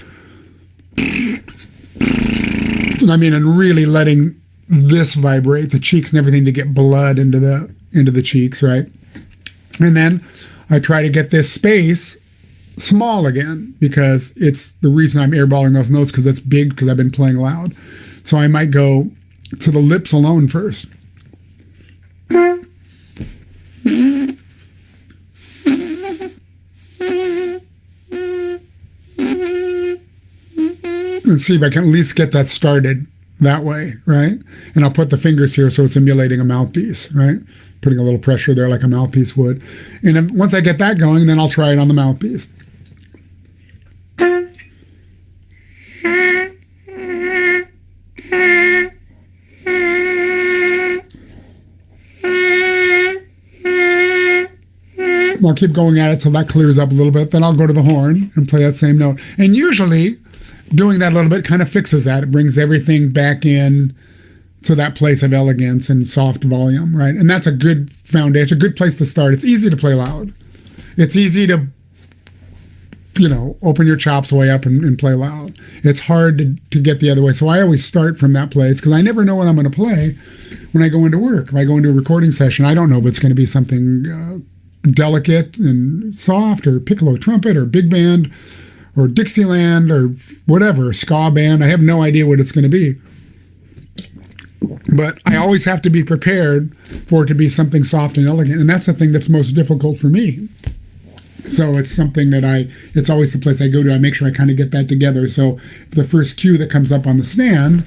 And really letting this vibrate, the cheeks and everything, to get blood into the cheeks, right? And then I try to get this space small again because it's the reason I'm airballing those notes, because it's big because I've been playing loud. So I might go to the lips alone first. And see if I can at least get that started that way, right? And I'll put the fingers here so it's emulating a mouthpiece, right? Putting a little pressure there like a mouthpiece would. And then once I get that going, then I'll try it on the mouthpiece. I'll keep going at it till that clears up a little bit. Then I'll go to the horn and play that same note. And usually doing that a little bit kind of fixes that. It brings everything back in to that place of elegance and soft volume, right? And that's a good foundation, a good place to start. It's easy to play loud. It's easy to, open your chops way up and play loud. It's hard to get the other way. So I always start from that place because I never know what I'm going to play when I go into work. If I go into a recording session, I don't know if it's going to be something delicate and soft, or piccolo trumpet, or big band, or Dixieland, or whatever, ska band. I have no idea what it's going to be. But I always have to be prepared for it to be something soft and elegant. And that's the thing that's most difficult for me. So it's something that it's always the place I go to. I make sure I kind of get that together. So the first cue that comes up on the stand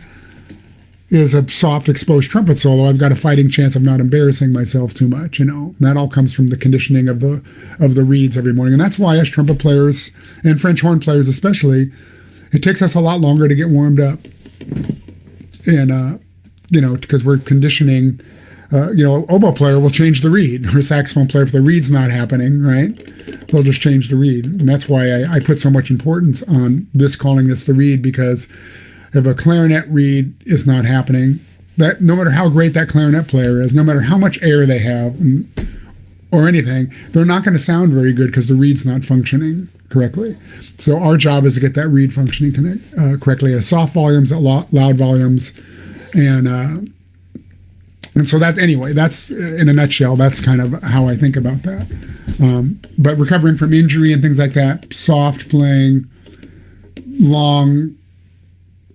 is a soft exposed trumpet solo, I've got a fighting chance of not embarrassing myself too much, That all comes from the conditioning of the reeds every morning. And that's why as trumpet players, and French horn players especially, it takes us a lot longer to get warmed up. And, because we're conditioning oboe player will change the reed, or saxophone player, if the reed's not happening, right? They'll just change the reed. And that's why I put so much importance on calling this the reed, because if a clarinet reed is not happening, that no matter how great that clarinet player is, no matter how much air they have or anything, they're not going to sound very good because the reed's not functioning correctly. So our job is to get that reed functioning correctly at soft volumes, at loud volumes, and so that, anyway, that's in a nutshell, that's kind of how I think about that. But recovering from injury and things like that, soft playing, long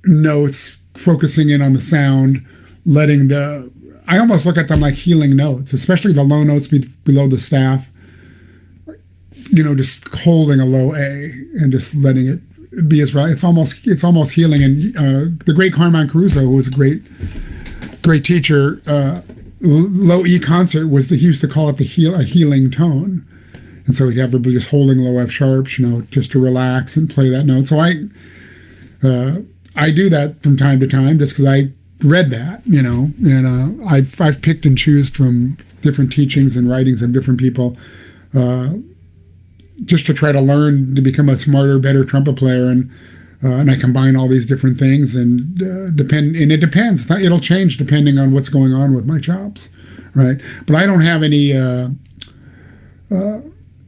notes, focusing in on the sound, I almost look at them like healing notes, especially the low notes below the staff, just holding a low A and just letting it be as well. It's almost healing. And the great Carmine Caruso, who was a great teacher, low E concert he used to call it a healing tone. And so he'd have everybody just holding low F sharps, just to relax and play that note. So I do that from time to time just because I read that, and I've picked and choose from different teachings and writings of different people, just to try to learn to become a smarter, better trumpet player. And I combine all these different things, and it depends. It'll change depending on what's going on with my chops, right? But I don't have any.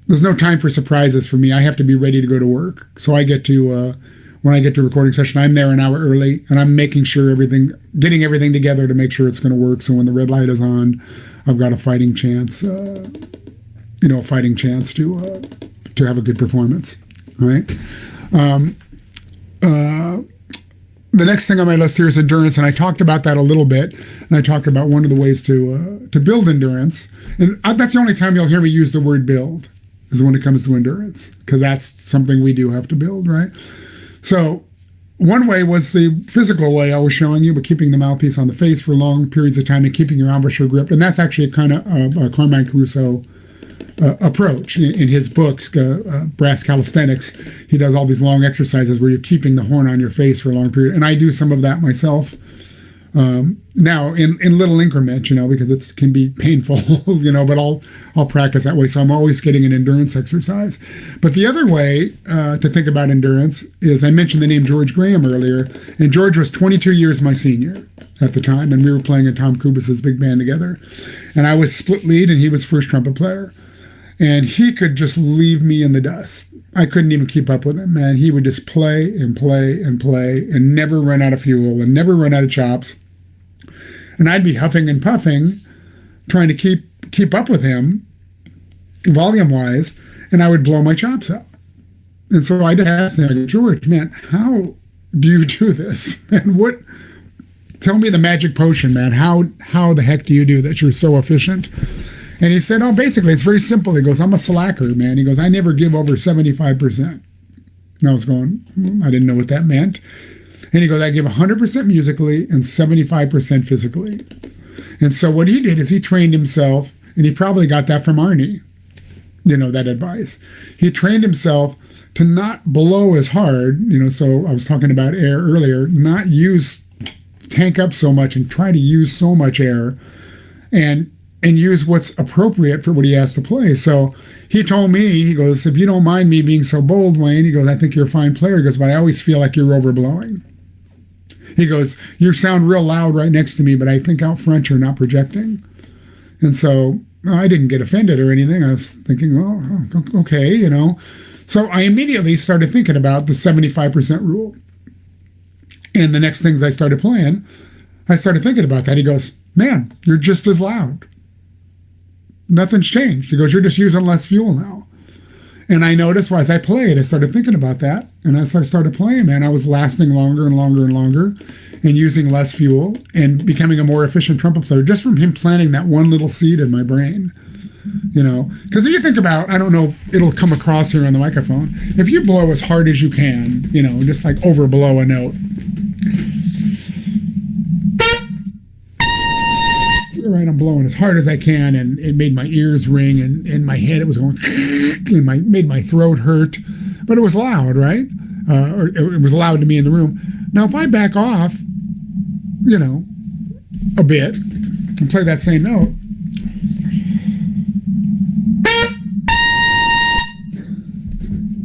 There's no time for surprises for me. I have to be ready to go to work. So I get to when I get to recording session, I'm there an hour early, and I'm making sure getting everything together to make sure it's going to work. So when the red light is on, I've got a fighting chance. To have a good performance, right? The next thing on my list here is endurance, and I talked about that a little bit, and I talked about one of the ways to build endurance, and that's the only time you'll hear me use the word build, is when it comes to endurance, because that's something we do have to build, right? So one way was the physical way I was showing you, but keeping the mouthpiece on the face for long periods of time and keeping your embouchure gripped, and that's actually a kind of Carmine Caruso approach. In his books, Brass Calisthenics, he does all these long exercises where you're keeping the horn on your face for a long period, and I do some of that myself now in little increments, because it can be painful, but I'll practice that way. So I'm always getting an endurance exercise. But the other way to think about endurance is, I mentioned the name George Graham earlier, and George was 22 years my senior at the time, and we were playing in Tom Kubis's big band together, and I was split lead and he was first trumpet player. And he could just leave me in the dust. I couldn't even keep up with him, man. He would just play and play and play and never run out of fuel and never run out of chops. And I'd be huffing and puffing, trying to keep up with him, volume-wise, and I would blow my chops out. And so I'd ask him, George, man, how do you do this? And tell me the magic potion, man. How the heck do you do that? You're so efficient. And he said, basically, it's very simple. He goes, I'm a slacker, man. He goes, I never give over 75%. And I was going, I didn't know what that meant. And he goes, I give 100% musically and 75% physically. And so what he did is he trained himself, and he probably got that from Arnie, that advice. He trained himself to not blow as hard, so I was talking about air earlier, not tank up so much and try to use so much air, and use what's appropriate for what he has to play. So he told me, he goes, if you don't mind me being so bold, Wayne, he goes, I think you're a fine player. He goes, but I always feel like you're overblowing. He goes, you sound real loud right next to me, but I think out front you're not projecting. And so I didn't get offended or anything. I was thinking, well, okay, So I immediately started thinking about the 75% rule. And the next things I started playing, I started thinking about that. He goes, man, you're just as loud. Nothing's changed. He goes, you're just using less fuel now. And I noticed as I played, I started thinking about that. And as I started playing, man, I was lasting longer and longer and longer and using less fuel and becoming a more efficient trumpet player just from him planting that one little seed in my brain. Because if you think about, I don't know if it'll come across here on the microphone, if you blow as hard as you can, just like overblow a note, right, I'm blowing as hard as I can, and it made my ears ring, and in my head it was going, and made my throat hurt, but it was loud, right? Or it was loud to me in the room. Now, if I back off, a bit, and play that same note.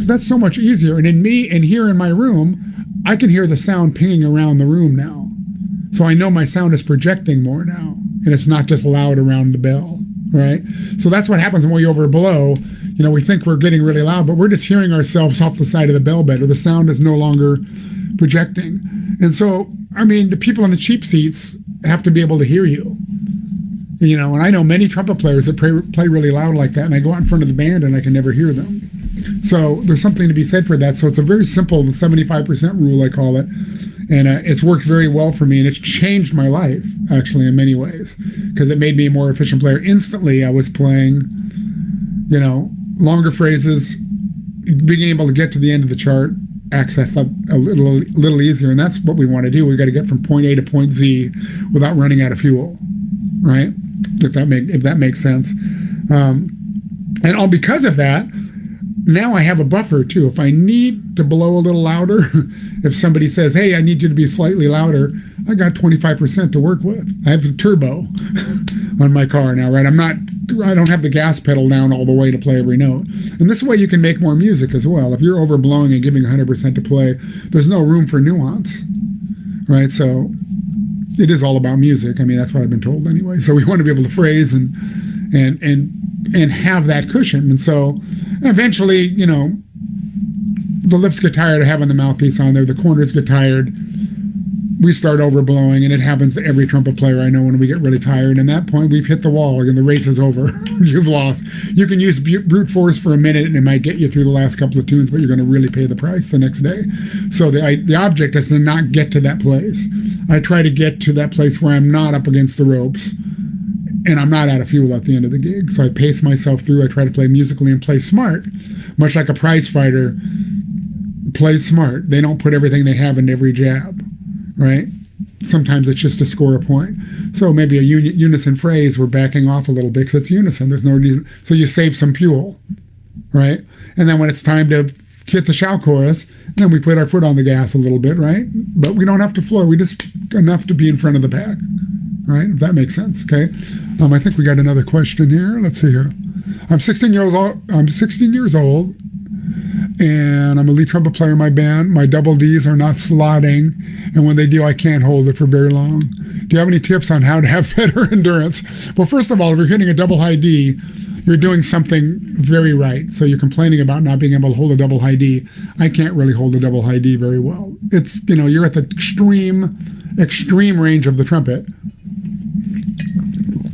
That's so much easier. And here in my room, I can hear the sound pinging around the room now. So I know my sound is projecting more now, and it's not just loud around the bell, right? So that's what happens when we overblow. We think we're getting really loud, but we're just hearing ourselves off the side of the bell bed, or the sound is no longer projecting. And so, the people in the cheap seats have to be able to hear you. And I know many trumpet players that play really loud like that, and I go out in front of the band and I can never hear them. So there's something to be said for that. So it's a very simple, the 75% rule, I call it. And it's worked very well for me, and it's changed my life, actually, in many ways, because it made me a more efficient player. Instantly, I was playing, longer phrases, being able to get to the end of the chart, access a little easier. And that's what we want to do. We've got to get from point A to point Z without running out of fuel, right? If that makes sense. And all because of that, now I have a buffer too. If I need to blow a little louder, if somebody says, hey, I need you to be slightly louder, I got 25% to work with. I have a turbo on my car now, right? I don't have the gas pedal down all the way to play every note. And this way you can make more music as well. If you're overblowing and giving 100% to play, there's no room for nuance, right? So it is all about music. That's what I've been told anyway. So we want to be able to phrase and have that cushion. And so eventually, the lips get tired of having the mouthpiece on there. The corners get tired. We start overblowing, and it happens to every trumpet player I know when we get really tired. And at that point, we've hit the wall, and the race is over. You've lost. You can use brute force for a minute, and it might get you through the last couple of tunes, but you're going to really pay the price the next day. So the object is to not get to that place. I try to get to that place where I'm not up against the ropes, and I'm not out of fuel at the end of the gig. So I pace myself through. I try to play musically and play smart, much like a prize fighter plays smart. They don't put everything they have into every jab, right? Sometimes it's just to score a point. So maybe a unison phrase, we're backing off a little bit because it's unison. There's no reason. So you save some fuel, right? And then when it's time to hit the shout chorus, then we put our foot on the gas a little bit, right? But we don't have to floor. We just enough to be in front of the pack, right? If that makes sense, okay? I think we got another question here. Let's see here. I'm 16 years old, and I'm a lead trumpet player in my band. My double Ds are not slotting, and when they do, I can't hold it for very long. Do you have any tips on how to have better endurance? Well, first of all, if you're hitting a double high D, you're doing something very right. So you're complaining about not being able to hold a double high D. I can't really hold a double high D very well. It's, you're at the extreme range of the trumpet.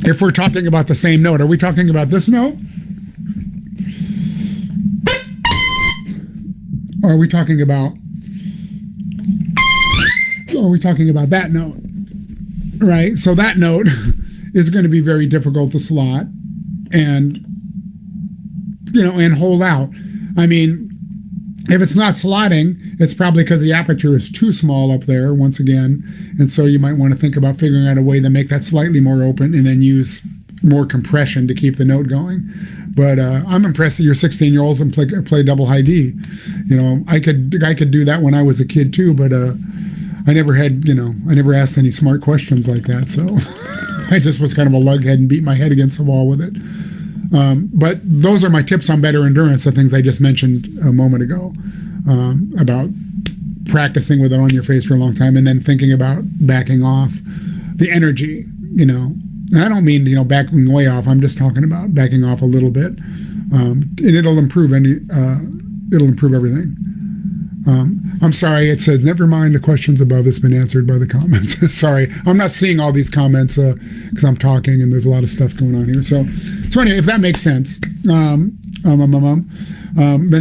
If we're talking about the same note, are we talking about this note? Or are we talking about that note? Right? So that note is going to be very difficult to slot and hold out. If it's not slotting, it's probably because the aperture is too small up there, once again. And so you might want to think about figuring out a way to make that slightly more open and then use more compression to keep the note going. But I'm impressed that you're 16-year-olds and play double high D. I could do that when I was a kid too, but I never asked any smart questions like that. So I just was kind of a lughead and beat my head against the wall with it. But those are my tips on better endurance, the things I just mentioned a moment ago, about practicing with it on your face for a long time and then thinking about backing off the energy, And I don't mean, backing way off. I'm just talking about backing off a little bit. And it'll improve everything. I'm sorry, it says, never mind, the questions above has been answered by the comments. Sorry, I'm not seeing all these comments because I'm talking and there's a lot of stuff going on here. So anyway, if that makes sense. The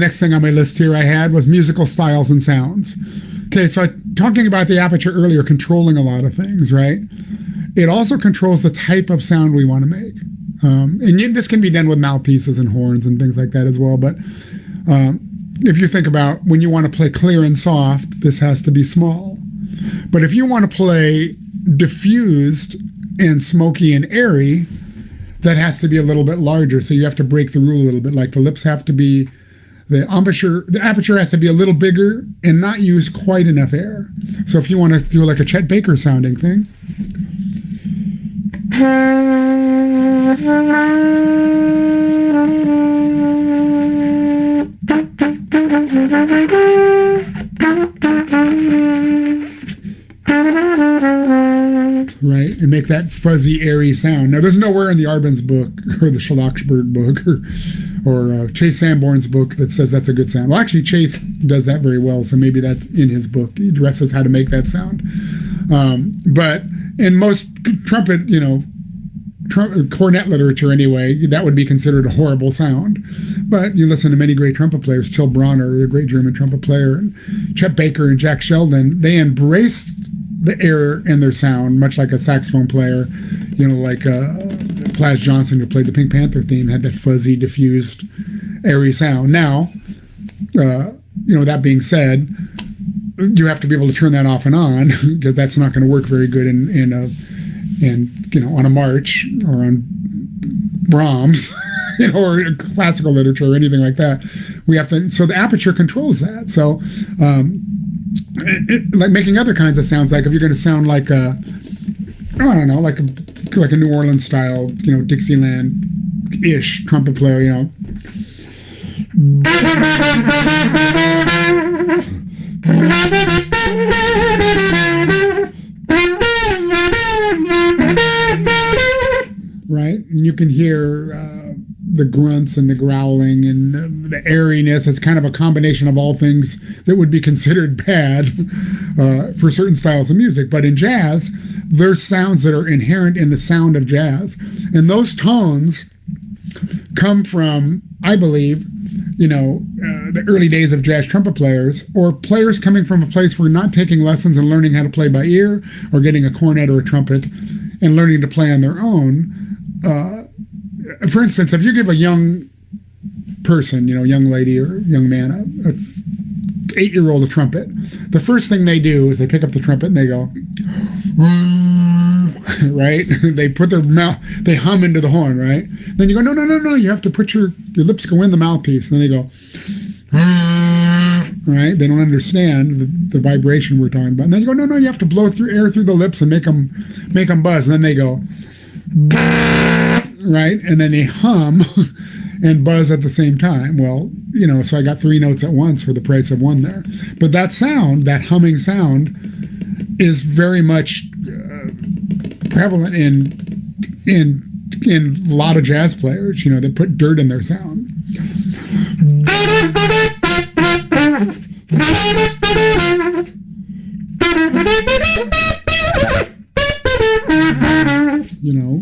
next thing on my list here I had was musical styles and sounds. Okay, so talking about the aperture earlier, controlling a lot of things, right? It also controls the type of sound we want to make. And this can be done with mouthpieces and horns and things like that as well. But if you think about when you want to play clear and soft, this has to be small. But if you want to play diffused and smoky and airy, that has to be a little bit larger. So you have to break the rule a little bit. Like the lips have to be, the aperture has to be a little bigger and not use quite enough air. So if you want to do like a Chet Baker sounding thing, Right, and make that fuzzy, airy sound. Now, there's nowhere in the Arbenz book or the Schlocksberg book or Chase Sanborn's book that says that's a good sound. Well, actually, Chase does that very well, so maybe that's in his book. He addresses how to make that sound. But in most trumpet, cornet literature anyway, that would be considered a horrible sound. But you listen to many great trumpet players, Till Bronner, the great German trumpet player, and Chet Baker and Jack Sheldon, they embraced the air in their sound, much like a saxophone player, like Plas Johnson, who played the Pink Panther theme, had that fuzzy, diffused, airy sound. Now, that being said, you have to be able to turn that off and on, because that's not going to work very good on a march or on Brahms, or classical literature or anything like that. We have to. So the Aperture controls that. So, like making other kinds of sounds, like if you're going to sound like a New Orleans style, Dixieland-ish trumpet player, right? And you can hear the grunts and the growling and the airiness. It's kind of a combination of all things that would be considered bad for certain styles of music. But in jazz, there's sounds that are inherent in the sound of jazz. And those tones come from, I believe, the early days of jazz trumpet players, or players coming from a place where not taking lessons and learning how to play by ear, or getting a cornet or a trumpet and learning to play on their own. For instance, if you give a young person, young lady or young man, a 8-year-old a trumpet, the first thing they do is they pick up the trumpet and they go, right? They put their mouth, they hum into the horn, right? Then you go, no, you have to put your lips go in the mouthpiece. And then they go, right? They don't understand the vibration we're talking about. And then you go, no, you have to blow through air through the lips and make them buzz. And then they go, right? And then they hum and buzz at the same time. Well, so I got 3 notes at once for the price of 1 there. But that sound, that humming sound, is very much prevalent in a lot of jazz players. They put dirt in their sound.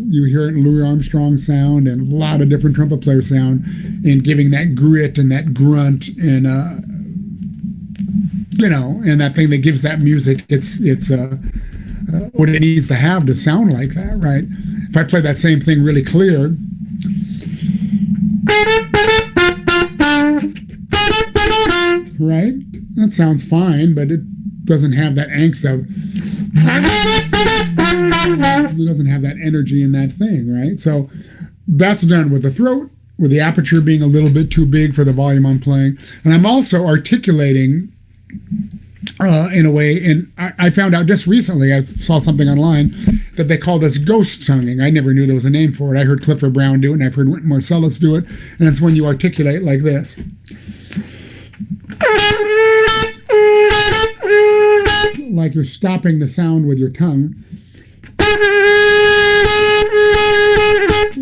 You hear it in Louis Armstrong sound and a lot of different trumpet player sound, and giving that grit and that grunt and and that thing that gives that music it's what it needs to have to sound like that, right? If I play that same thing really clear, right? That sounds fine, but it doesn't have that angst of. It doesn't have that energy in that thing, right? So that's done with the throat, with the aperture being a little bit too big for the volume I'm playing. And I'm also articulating in a way, and I found out just recently, I saw something online that they call this ghost tonguing. I never knew there was a name for it. I heard Clifford Brown do it, and I've heard Wynton Marsalis do it, and it's when you articulate like this. Like you're stopping the sound with your tongue.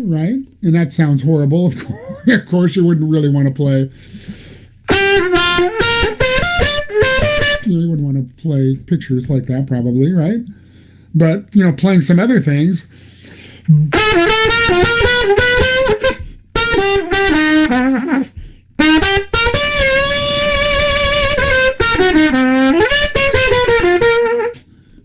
Right? And that sounds horrible. Of course, you wouldn't really want to play. You wouldn't want to play pictures like that, probably, right? But, playing some other things.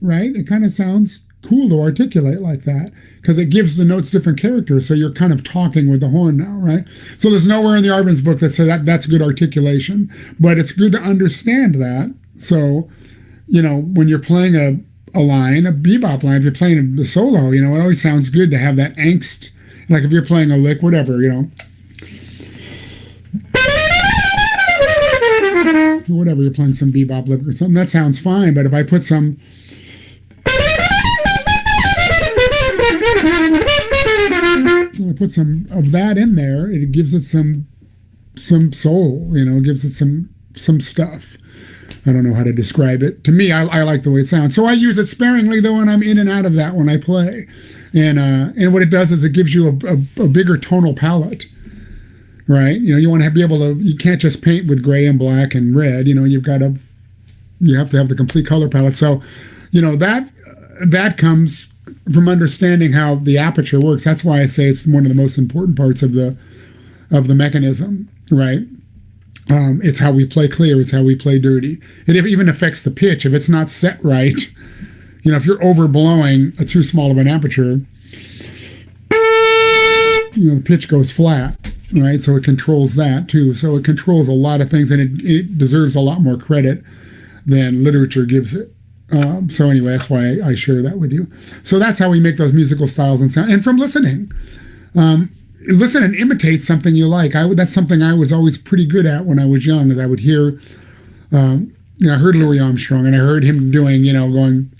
Right? It kind of sounds cool to articulate like that, because it gives the notes different characters, so you're kind of talking with the horn now, right? So there's nowhere in the Arbenz book that says that's good articulation, but it's good to understand that. So, when you're playing a line, a bebop line, if you're playing a solo, it always sounds good to have that angst. Like if you're playing a lick, whatever, whatever, you're playing some bebop lick or something, that sounds fine, but if I put some I put some of that in there. It gives it some soul, gives it some stuff. I don't know how to describe it. To me, I like the way it sounds. So I use it sparingly, though, and I'm in and out of that when I play. And what it does is it gives you a bigger tonal palette, right? You want to be able to, you can't just paint with gray and black and red. You have to have the complete color palette. So, that comes from understanding how the aperture works. That's why I say it's one of the most important parts of the mechanism, right? It's how we play clear. It's how we play dirty. It even affects the pitch. If it's not set right, if you're overblowing a too small of an aperture, the pitch goes flat, right? So it controls that too. So it controls a lot of things, and it deserves a lot more credit than literature gives it. So anyway, that's why I share that with you. So that's how we make those musical styles and sound. And from listening. Listen and imitate something you like. That's something I was always pretty good at when I was young, is I would hear, I heard Louis Armstrong, and I heard him doing, going,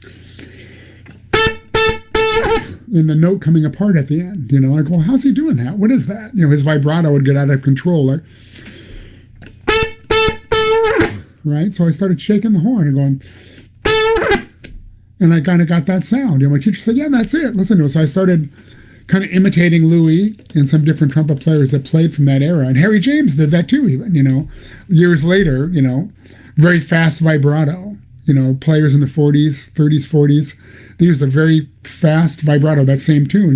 and the note coming apart at the end, like, well, how's he doing that? What is that? His vibrato would get out of control, like, right? So I started shaking the horn and going, and I kind of got that sound. My teacher said, yeah, that's it. Listen to it. So I started kind of imitating Louis and some different trumpet players that played from that era. And Harry James did that too, even, years later, very fast vibrato, players in the 40s, 30s, 40s, they used a very fast vibrato, that same tune,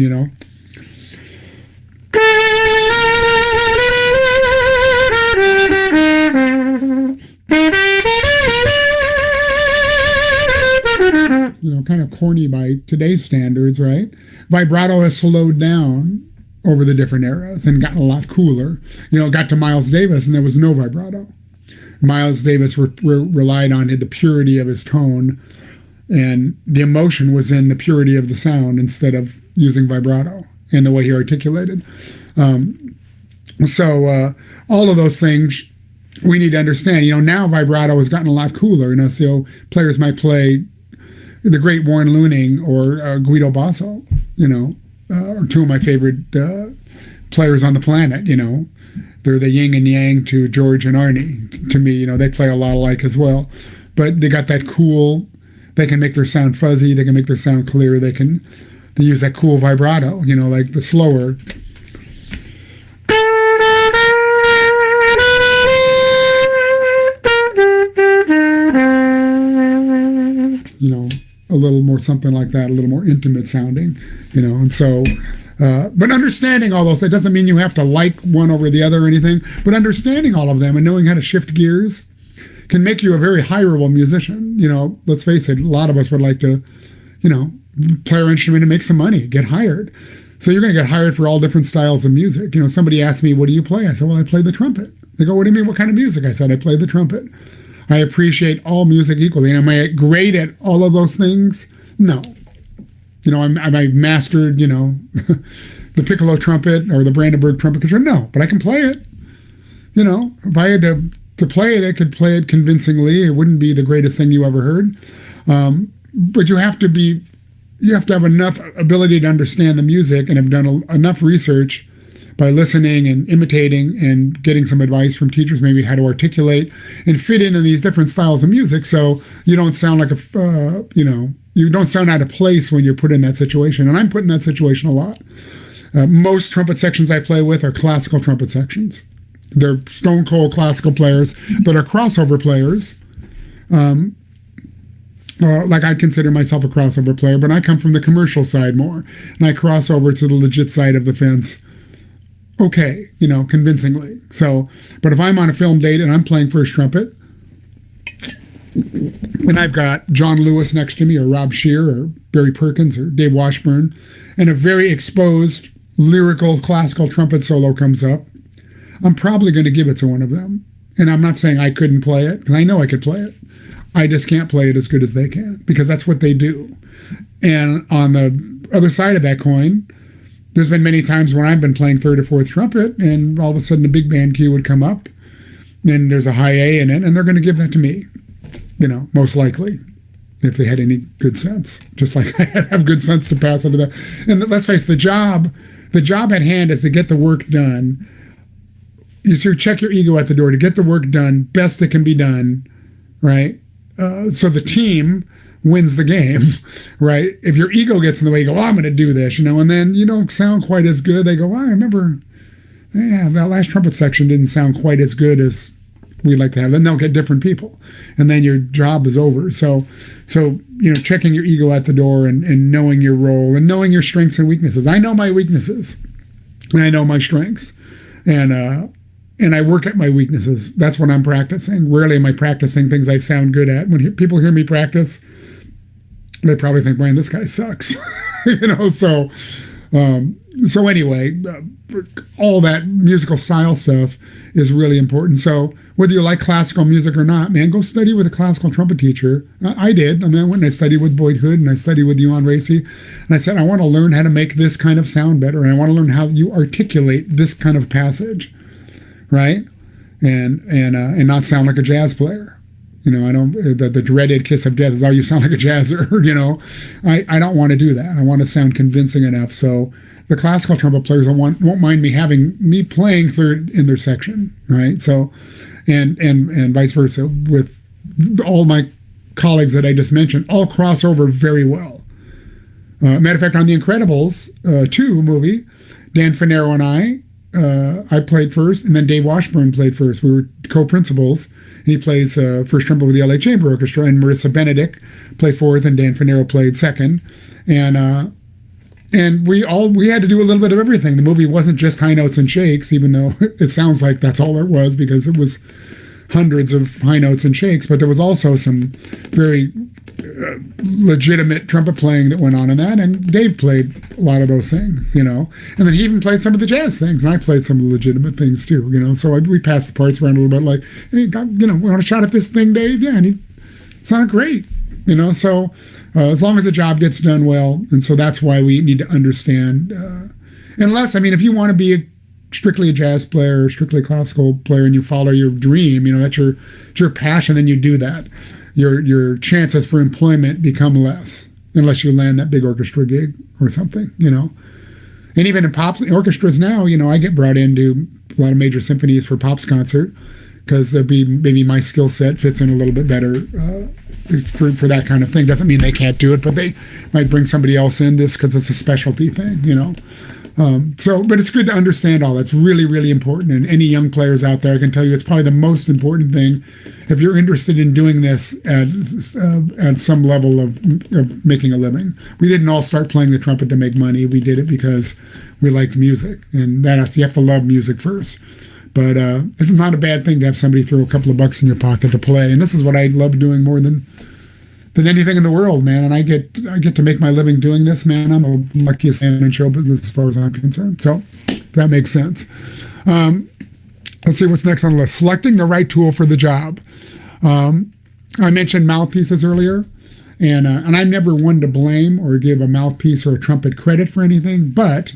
kind of corny by today's standards, right? Vibrato has slowed down over the different eras and gotten a lot cooler. It got to Miles Davis and there was no vibrato. Miles Davis relied on the purity of his tone, and the emotion was in the purity of the sound instead of using vibrato and the way he articulated. So all of those things we need to understand. Now vibrato has gotten a lot cooler. So players might play the great Warren Looning or Guido Basso, are two of my favorite players on the planet. They're the yin and yang to George and Arnie. To me, they play a lot alike as well. But they got that cool, they can make their sound fuzzy, they can make their sound clear, they use that cool vibrato, like the slower. A little more something like that, a little more intimate sounding, and so, but understanding all those, that doesn't mean you have to like one over the other or anything, but understanding all of them and knowing how to shift gears can make you a very hireable musician. Let's face it, a lot of us would like to, play our instrument and make some money, get hired. So you're going to get hired for all different styles of music. Somebody asked me, what do you play? I said, well, I play the trumpet. They go, what do you mean, what kind of music? I said, I play the trumpet. I appreciate all music equally. And am I great at all of those things? No. I mastered, the piccolo trumpet or the Brandenburg trumpet concerto. No, but I can play it. If I had to play it, I could play it convincingly. It wouldn't be the greatest thing you ever heard. But you have to have enough ability to understand the music and have done enough research by listening and imitating and getting some advice from teachers, maybe how to articulate and fit into these different styles of music, so you don't sound like you don't sound out of place when you're put in that situation. And I'm put in that situation a lot. Most trumpet sections I play with are classical trumpet sections. They're stone cold classical players that are crossover players. Like I'd consider myself a crossover player, but I come from the commercial side more, and I cross over to the legit side of the fence. Okay, convincingly. So, but if I'm on a film date and I'm playing first trumpet, and I've got John Lewis next to me, or Rob Shear, or Barry Perkins, or Dave Washburn, and a very exposed lyrical classical trumpet solo comes up, I'm probably going to give it to one of them. And I'm not saying I couldn't play it, because I know I could play it. I just can't play it as good as they can, because that's what they do. And on the other side of that coin, there's been many times when I've been playing third or fourth trumpet, and all of a sudden a big band cue would come up, and there's a high A in it, and they're going to give that to me, most likely, if they had any good sense. Just like I have good sense to pass it to that. And let's face the job The job at hand is to get the work done. You sort of check your ego at the door to get the work done, best that can be done, right? So the team wins the game, right? If your ego gets in the way, you go, I'm going to do this, and then you don't sound quite as good. They go, well, I remember, that last trumpet section didn't sound quite as good as we'd like to have. Then they'll get different people, and then your job is over. So checking your ego at the door and knowing your role and knowing your strengths and weaknesses. I know my weaknesses, and I know my strengths, and I work at my weaknesses. That's what I'm practicing. Rarely am I practicing things I sound good at. When people hear me practice, they probably think, man, this guy sucks. So anyway, all that musical style stuff is really important. So whether you like classical music or not, man, go study with a classical trumpet teacher. I did. I went and I studied with Boyd Hood and I studied with Johan Racy. And I said, I want to learn how to make this kind of sound better. And I want to learn how you articulate this kind of passage, right? And not sound like a jazz player. I don't, the dreaded kiss of death is, oh, you sound like a jazzer, I don't want to do that. I want to sound convincing enough. So the classical trumpet players won't mind me having me playing third in their section, right? So, and vice versa with all my colleagues that I just mentioned, all cross over very well. Matter of fact, on The Incredibles 2 movie, Dan Finero and I played first, and then Dave Washburn played first. We were co-principals, and he plays first trumpet with the LA Chamber Orchestra, and Marissa Benedict played fourth, and Dan Finero played second. And we had to do a little bit of everything. The movie wasn't just high notes and shakes, even though it sounds like that's all it was, because it was hundreds of high notes and shakes, but there was also some very legitimate trumpet playing that went on in that, and Dave played a lot of those things, and then he even played some of the jazz things, and I played some of the legitimate things too, so we passed the parts around a little bit, like, hey, we want a shot at this thing, Dave? Yeah, and he sounded great, so as long as the job gets done well, and so that's why we need to understand, unless, if you want to be strictly a jazz player or strictly a classical player and you follow your dream, that's your passion, then you do that. Your chances for employment become less unless you land that big orchestra gig or something, And even in pop orchestras now, I get brought into a lot of major symphonies for Pops concert because maybe my skill set fits in a little bit better for that kind of thing. Doesn't mean they can't do it, but they might bring somebody else in this because it's a specialty thing, But it's good to understand all that's really, really important. And any young players out there, I can tell you it's probably the most important thing if you're interested in doing this at some level of making a living. We didn't all start playing the trumpet to make money. We did it because we liked music, and you have to love music first. But it's not a bad thing to have somebody throw a couple of bucks in your pocket to play. And this is what I love doing more than anything in the world, man. And I get to make my living doing this, man. I'm the luckiest man in show business as far as I'm concerned. So that makes sense. Let's see what's next on the list. Selecting the right tool for the job. I mentioned mouthpieces earlier, and I'm never one to blame or give a mouthpiece or a trumpet credit for anything, but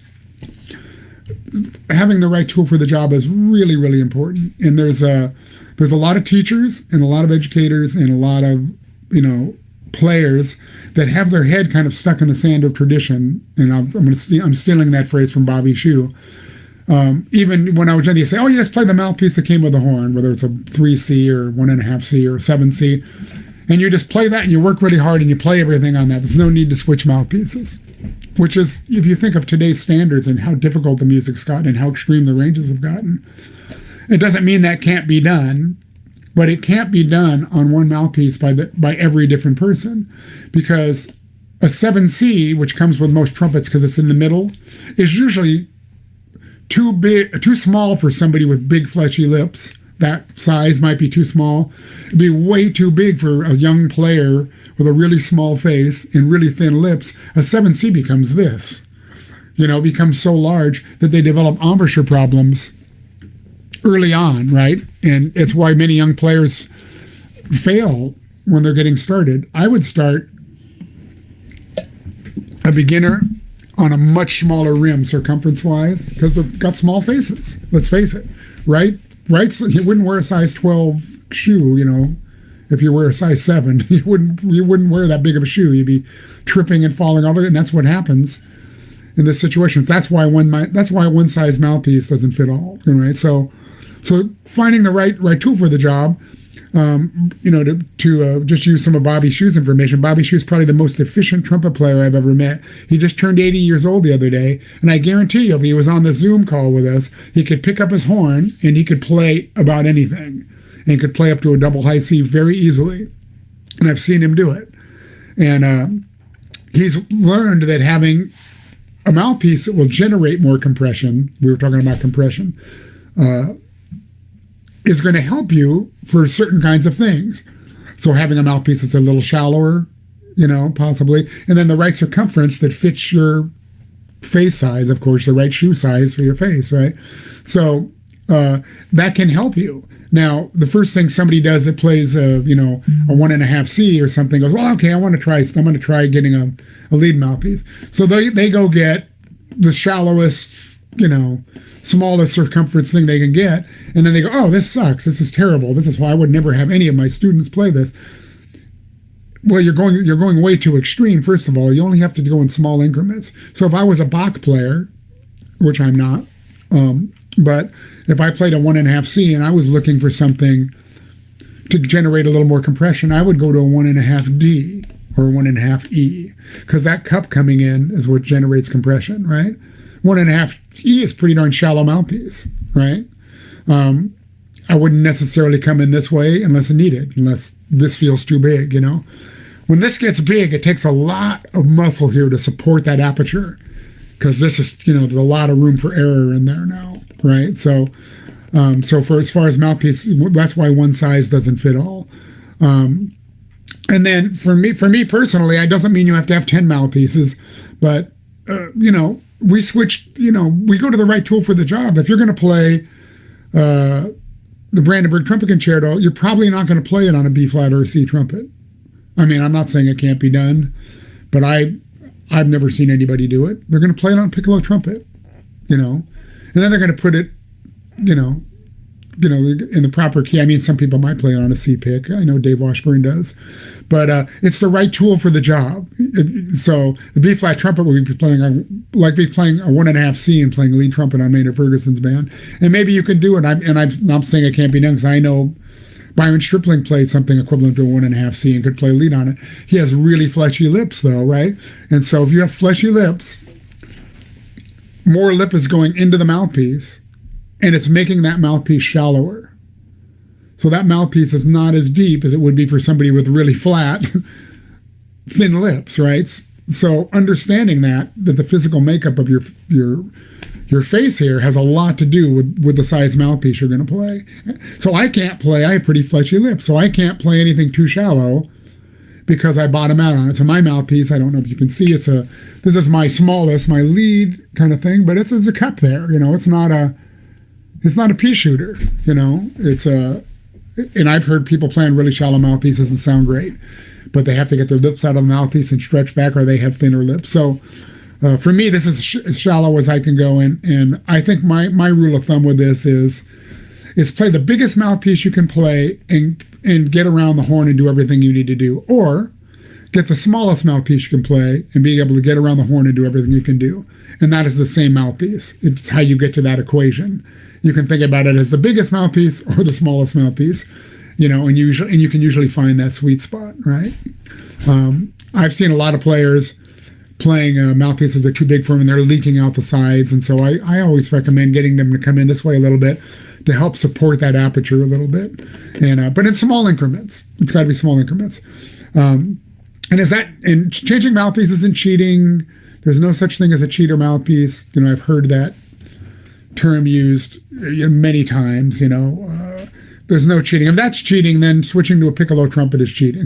having the right tool for the job is really, really important. And there's a lot of teachers and a lot of educators and a lot of players that have their head kind of stuck in the sand of tradition, and I'm stealing that phrase from Bobby Shue. Even when I was young, they say, "Oh, you just play the mouthpiece that came with the horn, whether it's a 3C or 1.5C or 7C, and you just play that and you work really hard and you play everything on that. There's no need to switch mouthpieces." Which is, if you think of today's standards and how difficult the music's gotten and how extreme the ranges have gotten, it doesn't mean that can't be done. But it can't be done on one mouthpiece by every different person, because a 7C, which comes with most trumpets because it's in the middle, is usually too small for somebody with big fleshy lips. That size might be too small. It'd be way too big for a young player with a really small face and really thin lips. A 7C becomes this, becomes so large that they develop embouchure problems early on, right? And it's why many young players fail when they're getting started. I would start a beginner on a much smaller rim circumference-wise because they've got small faces. Let's face it, right? So you wouldn't wear a size 12 shoe, if you wear a size 7. You wouldn't wear that big of a shoe. You'd be tripping and falling over it, and that's what happens. in this situation. That's why one size mouthpiece doesn't fit all, right? So finding the right tool for the job. To just use some of Bobby Shue's information. Bobby Shue's probably the most efficient trumpet player I've ever met. He just turned 80 years old the other day, and I guarantee you, if he was on the Zoom call with us, he could pick up his horn and he could play about anything, and he could play up to a double high C very easily. And I've seen him do it. And he's learned that having a mouthpiece that will generate more compression, we were talking about compression, is going to help you for certain kinds of things. So having a mouthpiece that's a little shallower, possibly, and then the right circumference that fits your face size, of course, the right shoe size for your face, right? So that can help you. Now, the first thing somebody does that plays a 1.5 C or something goes, well, okay, I'm going to try getting a lead mouthpiece. So they go get the shallowest, smallest circumference thing they can get, and then they go, oh, this sucks, this is terrible, this is why I would never have any of my students play this. Well, you're going way too extreme. First of all, you only have to go in small increments. So if I was a Bach player, which I'm not, but if I played a 1.5 C and I was looking for something to generate a little more compression, I would go to a 1.5 D or a 1.5 E, because that cup coming in is what generates compression, right? 1.5 E is pretty darn shallow mouthpiece, right? I wouldn't necessarily come in this way unless needed, unless this feels too big, When this gets big, it takes a lot of muscle here to support that aperture, because this is, there's a lot of room for error in there now, right? So for as far as mouthpiece, that's why one size doesn't fit all. And then for me personally, it doesn't mean you have to have 10 mouthpieces, but we switched, we go to the right tool for the job. If you're going to play the Brandenburg Trumpet Concerto, you're probably not going to play it on a B flat or a C trumpet. I mean, I'm not saying it can't be done, but I've never seen anybody do it. They're going to play it on a piccolo trumpet, and then they're going to put it, in the proper key. I mean, some people might play it on a C pick. I know Dave Washburn does, but it's the right tool for the job. So the B flat trumpet would be playing like playing a 1.5 C and playing lead trumpet on Maynard Ferguson's band, and maybe you can do it. I'm not saying it can't be done, because I know Byron Stripling played something equivalent to a 1.5 C and could play lead on it. He has really fleshy lips, though, right? And so if you have fleshy lips, more lip is going into the mouthpiece, and it's making that mouthpiece shallower. So that mouthpiece is not as deep as it would be for somebody with really flat, thin lips, right? So understanding that the physical makeup of your face here has a lot to do with the size mouthpiece you're going to play. So I can't play. I have pretty fleshy lips, so I can't play anything too shallow because I bottom out on it. So my mouthpiece, I don't know if you can see, this is my smallest, my lead kind of thing, but it's a cup there. It's not a pea shooter. And I've heard people playing really shallow mouthpieces and sound great, but they have to get their lips out of the mouthpiece and stretch back, or they have thinner lips. So for me, this is as shallow as I can go. And I think my rule of thumb with this is play the biggest mouthpiece you can play and get around the horn and do everything you need to do. Or get the smallest mouthpiece you can play and be able to get around the horn and do everything you can do. And that is the same mouthpiece. It's how you get to that equation. You can think about it as the biggest mouthpiece or the smallest mouthpiece, and you can usually find that sweet spot, right? I've seen a lot of players playing mouthpieces that are too big for them and they're leaking out the sides. And so I always recommend getting them to come in this way a little bit to help support that aperture a little bit. And but in small increments. It's got to be small increments. And changing mouthpiece isn't cheating. There's no such thing as a cheater mouthpiece. I've heard that term used many times. There's no cheating. If that's cheating, then switching to a piccolo trumpet is cheating,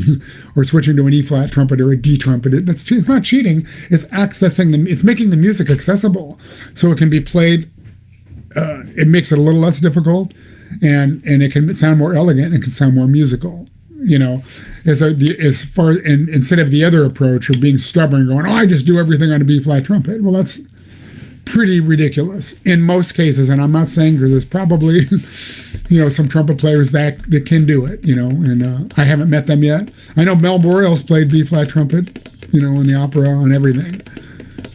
or switching to an E flat trumpet or a D trumpet. It's not cheating. It's it's making the music accessible, so it can be played. It makes it a little less difficult, and it can sound more elegant. And can sound more musical. As far instead of the other approach of being stubborn, going, I just do everything on a B flat trumpet. Well, that's pretty ridiculous in most cases, and I'm not saying there's probably some trumpet players that can do it, and I haven't met them yet. I know Mel Boreals played B flat trumpet, in the opera and everything.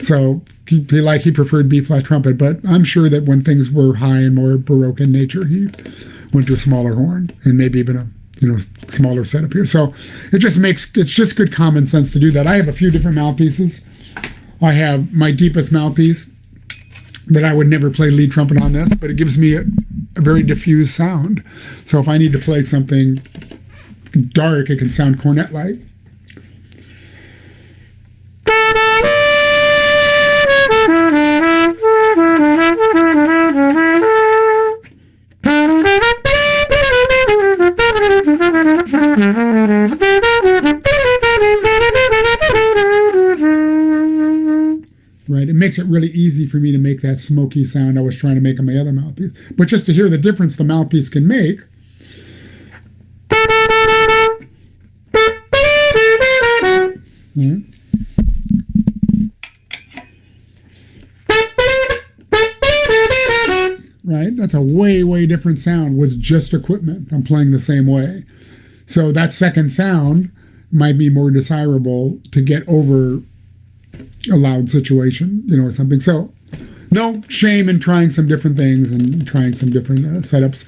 So he preferred B-flat trumpet, but I'm sure that when things were high and more Baroque in nature, he went to a smaller horn and maybe even a smaller setup here. So it's just good common sense to do that. I have a few different mouthpieces. I have my deepest mouthpiece that I would never play lead trumpet on this, but it gives me a very diffuse sound. So if I need to play something dark, it can sound cornet-like. Right, it makes it really easy for me to make that smoky sound I was trying to make on my other mouthpiece. But just to hear the difference the mouthpiece can make. Right, that's a way different sound with just equipment. I'm playing the same way. So that second sound might be more desirable to get over a loud situation, or something. So no shame in trying some different things and trying some different setups.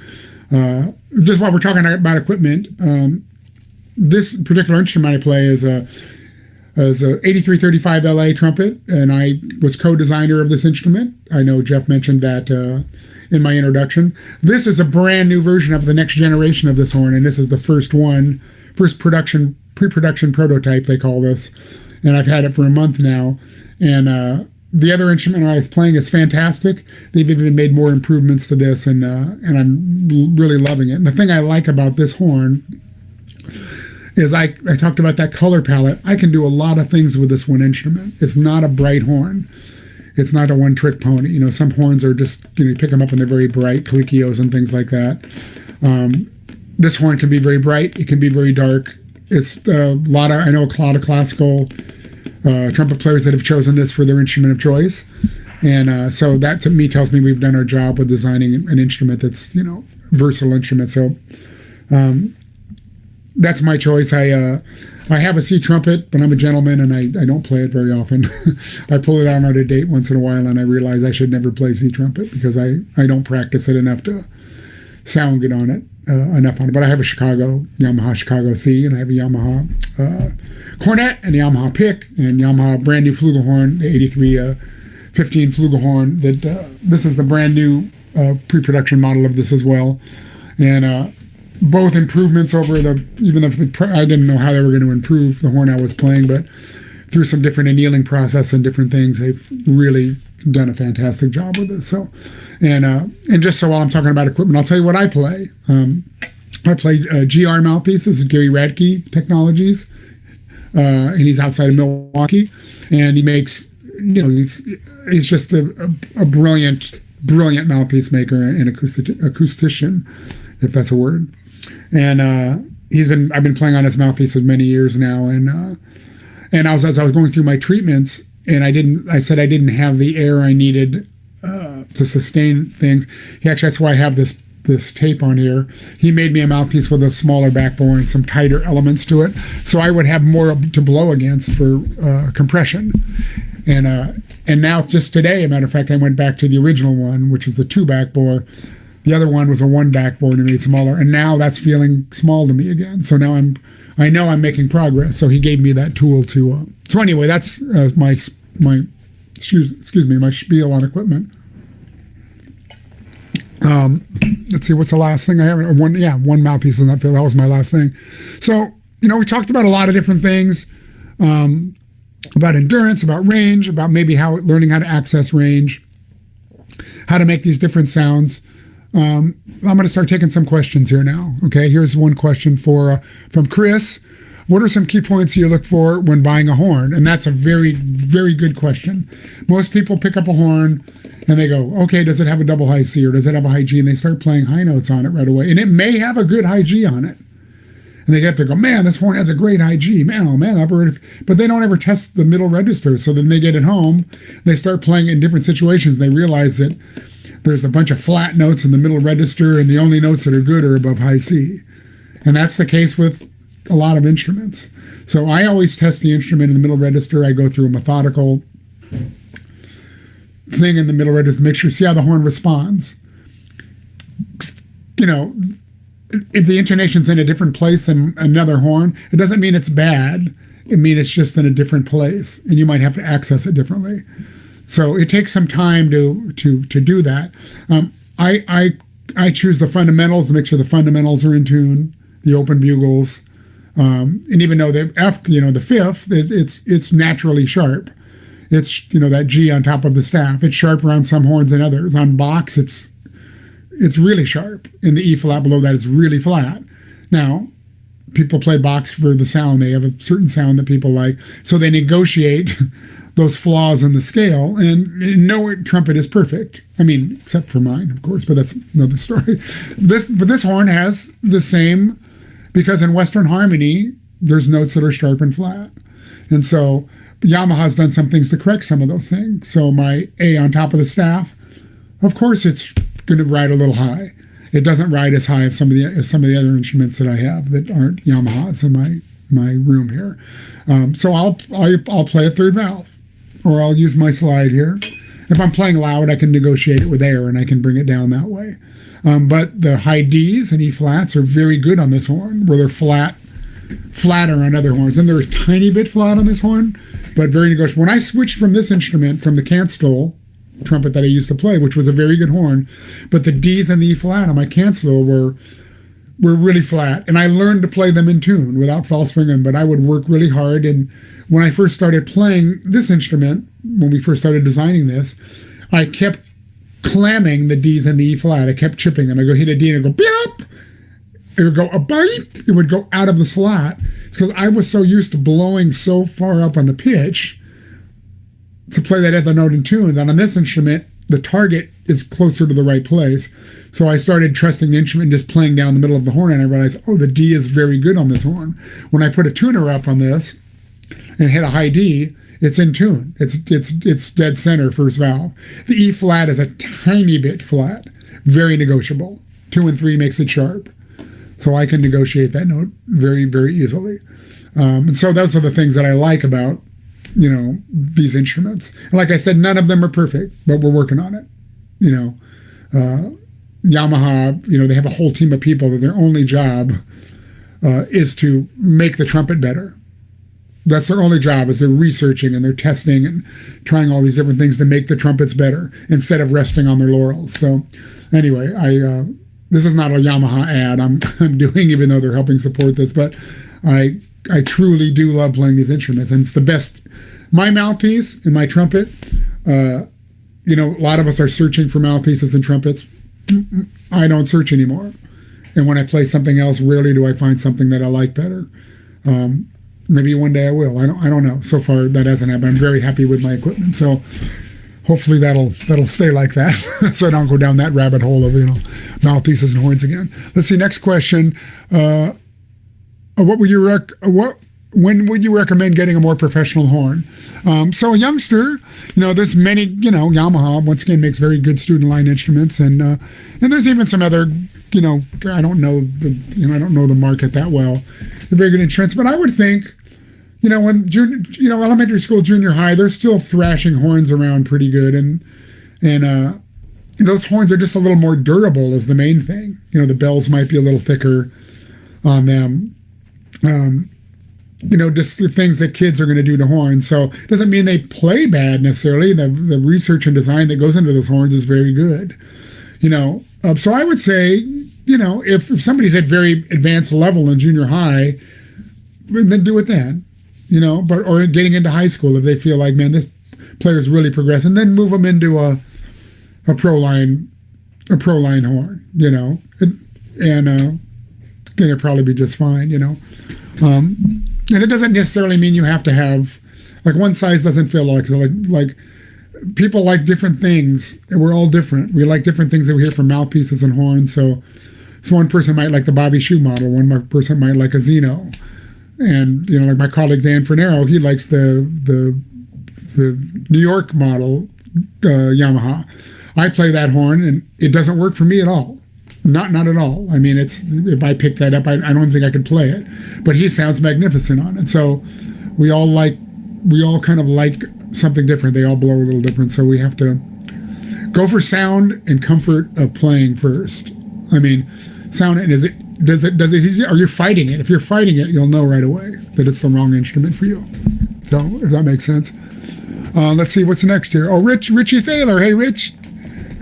Just while we're talking about equipment, this particular instrument I play is a 8335 LA trumpet, and I was co-designer of this instrument. I know Jeff mentioned that in my introduction. This is a brand new version of the next generation of this horn, and this is the first pre-production prototype, they call this. And I've had it for a month now. And the other instrument I was playing is fantastic. They've even made more improvements to this, and I'm really loving it. And the thing I like about this horn is I talked about that color palette. I can do a lot of things with this one instrument. It's not a bright horn. It's not a one-trick pony. Some horns are just, you pick them up and they're very bright, clicchios and things like that. This horn can be very bright. It can be very dark. It's I know a lot of classical trumpet players that have chosen this for their instrument of choice. And so that to me tells me we've done our job with designing an instrument that's, versatile instrument. So that's my choice. I have a C trumpet, but I'm a gentleman and I don't play it very often. I pull it out on a date once in a while and I realize I should never play C trumpet because I don't practice it enough to sound good on it. But I have a Yamaha Chicago C, and I have a Yamaha cornet and a Yamaha pick and Yamaha brand new flugelhorn, the 8315 flugelhorn. This is the brand new pre-production model of this as well, and both improvements over even if I didn't know how they were going to improve the horn I was playing, but through some different annealing process and different things, they've really done a fantastic job with it. So, and just so while I'm talking about equipment, I'll tell you what I play. I play GR mouthpieces, Gary Radke Technologies, and he's outside of Milwaukee, and he makes, he's just a brilliant mouthpiece maker and acoustician, if that's a word. And I've been playing on his mouthpiece for many years now, and as I was going through my treatments, and I said I didn't have the air I needed to sustain things. That's why I have this tape on here. He made me a mouthpiece with a smaller backbore and some tighter elements to it, so I would have more to blow against for compression. And now just today, as a matter of fact, I went back to the original one, which is the 2 backbore. The other one was a 1 backbore and it made smaller, and now that's feeling small to me again. So now I know I'm making progress. So he gave me that tool to. So anyway, that's my spiel on equipment. Let's see, what's the last thing I have? One mouthpiece in that field. That was my last thing. So we talked about a lot of different things, about endurance, about range, about maybe learning how to access range, how to make these different sounds. I'm going to start taking some questions here now. Okay, here's one question from Chris. What are some key points you look for when buying a horn? And that's a very, very good question. Most people pick up a horn and they go, okay, does it have a double high C or does it have a high G? And they start playing high notes on it right away. And it may have a good high G on it. And they get to go, man, this horn has a great high G. Man, but they don't ever test the middle register. So then they get it home, they start playing in different situations. They realize that there's a bunch of flat notes in the middle register and the only notes that are good are above high C. And that's the case with a lot of instruments. So I always test the instrument in the middle register. I go through a methodical thing in the middle right is to make sure, see how the horn responds. You know, if the intonation's in a different place than another horn, it doesn't mean it's bad. It means it's just in a different place, and you might have to access it differently. So it takes some time to do that. I choose the fundamentals to make sure the fundamentals are in tune, the open bugles, and even though the fifth, it's naturally sharp. It's, that G on top of the staff. It's sharper on some horns than others. On Bach's, it's really sharp. And the E flat below that is really flat. Now, people play Bach's for the sound. They have a certain sound that people like. So they negotiate those flaws in the scale. And no trumpet is perfect. I mean, except for mine, of course, but that's another story. But this horn has the same, because in Western harmony, there's notes that are sharp and flat. And so Yamaha's done some things to correct some of those things. So my A on top of the staff, of course, it's going to ride a little high. It doesn't ride as high as some of the other instruments that I have that aren't Yamahas in my room here. So I'll play a third valve, or I'll use my slide here. If I'm playing loud, I can negotiate it with air and I can bring it down that way. But the high Ds and E flats are very good on this horn, where they're flatter on other horns, and they're a tiny bit flat on this horn, but very negotiable. When I switched from this instrument, from the Canstol trumpet that I used to play, which was a very good horn, but the Ds and the E flat on my Canstol were really flat, and I learned to play them in tune without false fingering, but I would work really hard. And when I first started playing this instrument, when we first started designing this, I kept clamming the Ds and the E flat. I kept chipping them. I go hit a D and I go beep. It would go a beep. It would go out of the slot. It's because I was so used to blowing so far up on the pitch to play that other note in tune that on this instrument, the target is closer to the right place. So I started trusting the instrument and just playing down the middle of the horn, and I realized, oh, the D is very good on this horn. When I put a tuner up on this and hit a high D, it's in tune. It's dead center, first valve. The E flat is a tiny bit flat, very negotiable. 2 and 3 makes it sharp. So I can negotiate that note very, very easily. And so those are the things that I like about, these instruments. And like I said, none of them are perfect, but we're working on it. Yamaha, they have a whole team of people that their only job is to make the trumpet better. That's their only job, is they're researching and they're testing and trying all these different things to make the trumpets better instead of resting on their laurels. So anyway, this is not a Yamaha ad I'm doing, even though they're helping support this, but I truly do love playing these instruments, and it's the best. My mouthpiece and my trumpet, a lot of us are searching for mouthpieces and trumpets. I don't search anymore. And when I play something else, rarely do I find something that I like better. Maybe one day I will. I don't know. So far, that hasn't happened. I'm very happy with my equipment. So hopefully that'll stay like that, so I don't go down that rabbit hole of mouthpieces and horns again. Let's see. Next question. When would you recommend getting a more professional horn? So a youngster, there's many. Yamaha once again makes very good student line instruments, and there's even some other. I don't know the market that well. They're very good instruments, but I would think. When elementary school, junior high, they're still thrashing horns around pretty good, and those horns are just a little more durable is the main thing. The bells might be a little thicker on them. Just the things that kids are going to do to horns. So it doesn't mean they play bad necessarily. The research and design that goes into those horns is very good. So I would say, if somebody's at very advanced level in junior high, then do it then. Or getting into high school if they feel like, man, this player's really progressing, then move them into a pro line horn, and it'll probably be just fine, and it doesn't necessarily mean you have to have, like, one size doesn't fit all. Like people like different things, and we're all different. We like different things that we hear from mouthpieces and horns. So one person might like the Bobby Shoe model, one person might like a Zeno. And like my colleague Dan Fernero, he likes the New York model Yamaha. I play that horn, and it doesn't work for me at all. Not at all. I mean, if I pick that up, I don't think I could play it. But he sounds magnificent on it. So we all kind of like something different. They all blow a little different. So we have to go for sound and comfort of playing first. I mean, sound, and does it easy? Are you fighting it? If you're fighting it, you'll know right away that it's the wrong instrument for you. So if that makes sense. Let's see what's next here. Oh, Richie Thaler. Hey, Rich,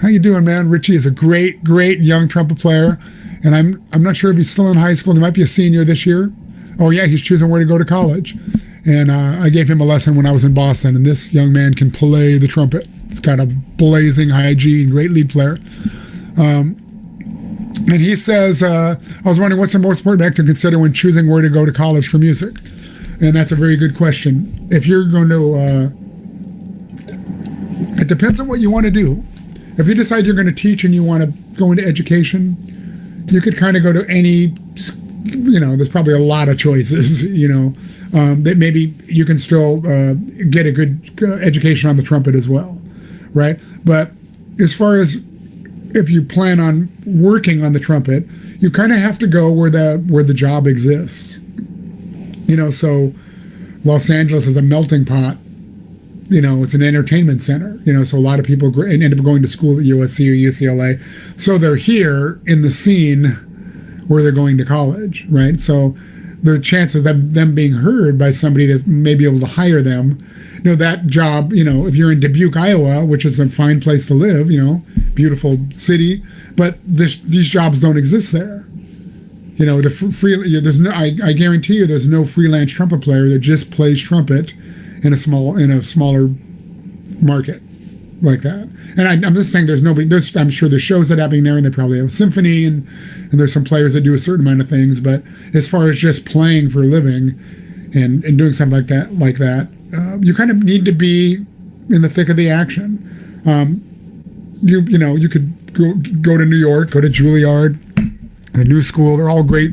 how you doing, man? Richie is a great young trumpet player, and I'm not sure if he's still in high school. He might be a senior this year. Oh yeah, he's choosing where to go to college. And I gave him a lesson when I was in Boston, and this young man can play the trumpet. He's got a blazing high G and great lead player. And he says, I was wondering what's the most important factor to consider when choosing where to go to college for music? And that's a very good question. If you're going to, it depends on what you want to do. If you decide you're going to teach and you want to go into education, you could kind of go to any, there's probably a lot of choices, that maybe you can still get a good education on the trumpet as well, right? But as far as if you plan on working on the trumpet, you kind of have to go where the job exists. So Los Angeles is a melting pot. It's an entertainment center. So a lot of people end up going to school at USC or UCLA. So they're here in the scene where they're going to college, right? So the chances of them being heard by somebody that may be able to hire them, that job, if you're in Dubuque, Iowa, which is a fine place to live, beautiful city, but these jobs don't exist there. I guarantee you there's no freelance trumpet player that just plays trumpet in a smaller market like that. And I'm just saying there's nobody, I'm sure there's shows that are happening there, and they probably have a symphony, and there's some players that do a certain amount of things, but as far as just playing for a living and doing something like that, you kind of need to be in the thick of the action. You could go to New York, go to Juilliard, the New School. They're all great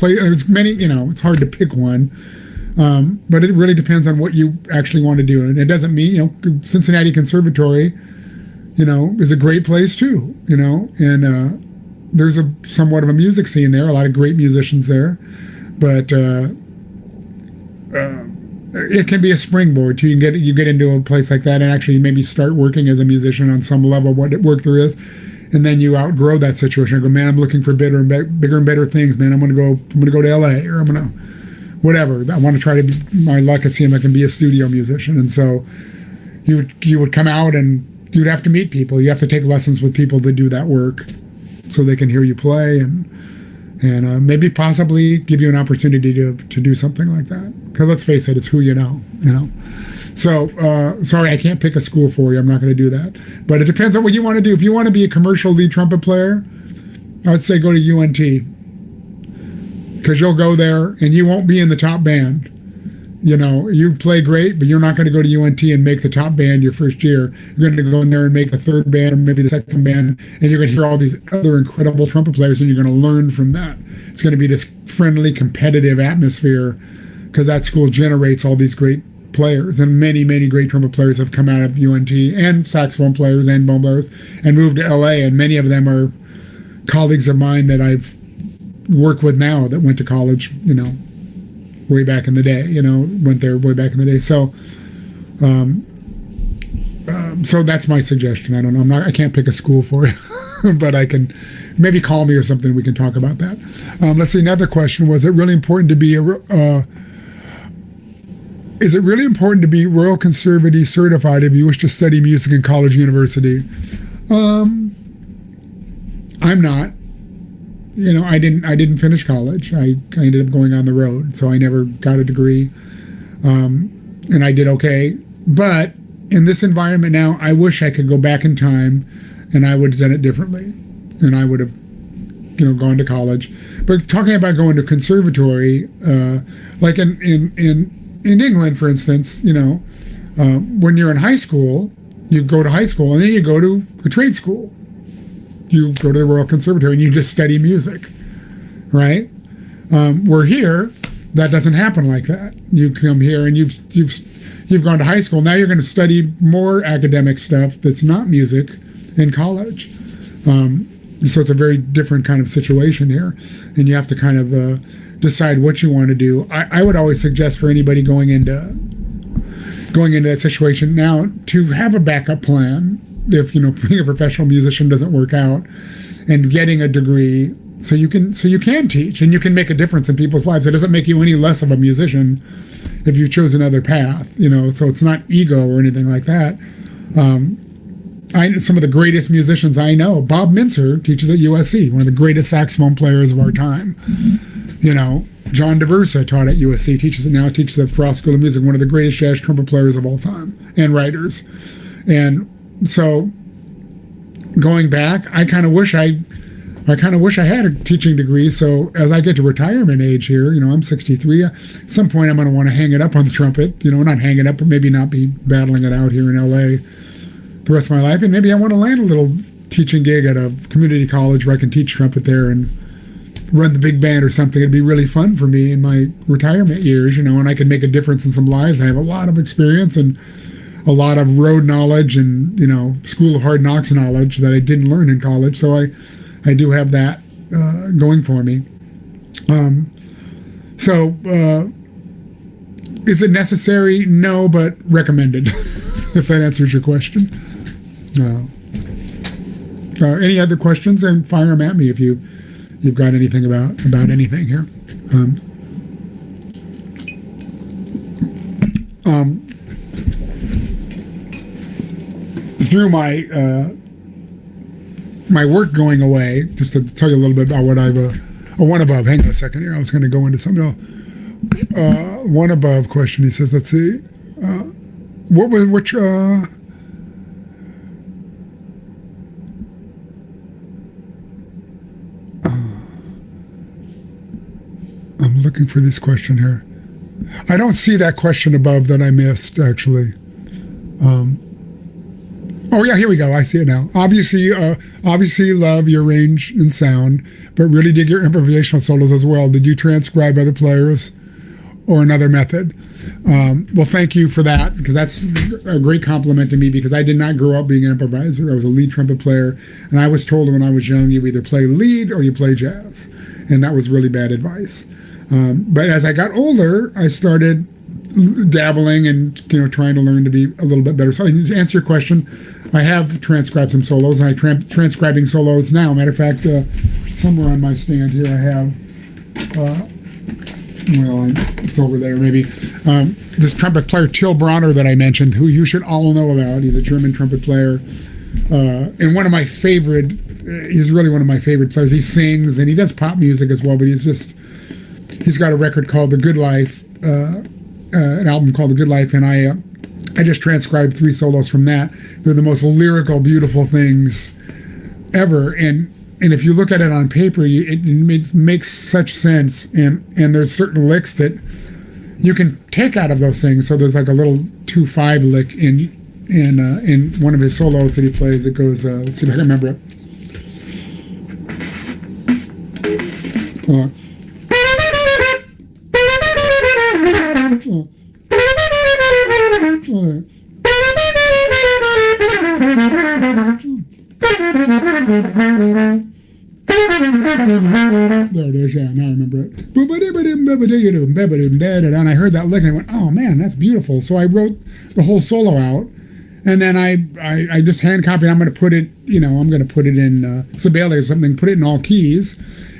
There's many, it's hard to pick one. But it really depends on what you actually want to do. And it doesn't mean, Cincinnati Conservatory, is a great place too, and there's somewhat of a music scene there, a lot of great musicians there, but it can be a springboard too. You get into a place like that and actually maybe start working as a musician on some level, what work there is, and then you outgrow that situation and go, man, I'm looking for bigger and better things, man. I'm going to go to LA, or I'm going to whatever. I want to try to be my luck and see if I can be a studio musician. And so you would come out and you'd have to meet people. You have to take lessons with people that do that work so they can hear you play and maybe possibly give you an opportunity to do something like that. Because let's face it, it's who you know. So, sorry, I can't pick a school for you. I'm not going to do that. But it depends on what you want to do. If you want to be a commercial lead trumpet player, I would say go to UNT. Because you'll go there and you won't be in the top band. You play great, but you're not going to go to UNT and make the top band your first year. You're going to go in there and make the third band or maybe the second band, and you're going to hear all these other incredible trumpet players, and you're going to learn from that. It's going to be this friendly, competitive atmosphere because that school generates all these great players, and many, many great trumpet players have come out of UNT, and saxophone players and bone players, and moved to LA, and many of them are colleagues of mine that I've worked with now that went to college, way back in the day, went there way back in the day. So, so that's my suggestion. I don't know. I can't pick a school for you, but I can maybe call me or something. We can talk about that. Let's see. Another question: was it really important to be is it really important to be Royal Conservative certified if you wish to study music in college, university? I'm not. I didn't finish college. I ended up going on the road, so I never got a degree, and I did okay. But in this environment now, I wish I could go back in time, and I would have done it differently, and I would have, gone to college. But talking about going to conservatory, like in England, for instance, when you're in high school, you go to high school, and then you go to a trade school. You go to the Royal Conservatory and you just study music, right? We're here, that doesn't happen like that. You come here and you've gone to high school. Now you're going to study more academic stuff that's not music in college. So it's a very different kind of situation here, and you have to kind of decide what you want to do. I would always suggest for anybody going into that situation now to have a backup plan. if being a professional musician doesn't work out, and getting a degree so you can teach and you can make a difference in people's lives. It doesn't make you any less of a musician if you chose another path, so it's not ego or anything like that. Some of the greatest musicians I know, Bob Mintzer teaches at USC, one of the greatest saxophone players of our time. John DeVersa taught at USC, teaches at Frost School of Music, one of the greatest jazz trumpet players of all time, and writers. And so going back, I kind of wish I had a teaching degree. So as I get to retirement age here, I'm 63. At some point, I'm going to want to hang it up on the trumpet. Not hang it up, but maybe not be battling it out here in LA the rest of my life. And maybe I want to land a little teaching gig at a community college where I can teach trumpet there and run the big band or something. It'd be really fun for me in my retirement years, and I can make a difference in some lives. I have a lot of experience and a lot of road knowledge and, school of hard knocks knowledge that I didn't learn in college. So I do have that going for me. Is it necessary? No, but recommended, if that answers your question. Any other questions? And fire them at me if you've got anything about anything here. Through my work going away, just to tell you a little bit about what I've one above. Hang on a second here. I was going to go into something else. One above question. He says, let's see. I'm looking for this question here. I don't see that question above that I missed, actually. Oh yeah, here we go. I see it now. Obviously love your range and sound, but really dig your improvisational solos as well. Did you transcribe other players or another method? Well, thank you for that, because that's a great compliment to me, because I did not grow up being an improviser. I was a lead trumpet player, and I was told when I was young, you either play lead or you play jazz, and that was really bad advice. But as I got older, I started dabbling and trying to learn to be a little bit better. So to answer your question, I have transcribed some solos, and I'm transcribing solos now. Matter of fact, somewhere on my stand here I have, it's over there maybe, this trumpet player Till Bronner that I mentioned, who you should all know about. He's a German trumpet player, and he's really one of my favorite players. He sings and he does pop music as well, but he's got a record called The Good Life, an album called The Good Life, and I just transcribed 3 solos from that. They're the most lyrical, beautiful things ever, and if you look at it on paper, it makes such sense, and there's certain licks that you can take out of those things. So there's like a little 2/5 lick in one of his solos that he plays. It goes, let's see if I can remember it. There it is, yeah, now I remember it. And I heard that lick and I went, oh man, that's beautiful. So I wrote the whole solo out, and then I just hand copied. I'm going to put it, I'm going to put it in Sibelius or something, put it in all keys.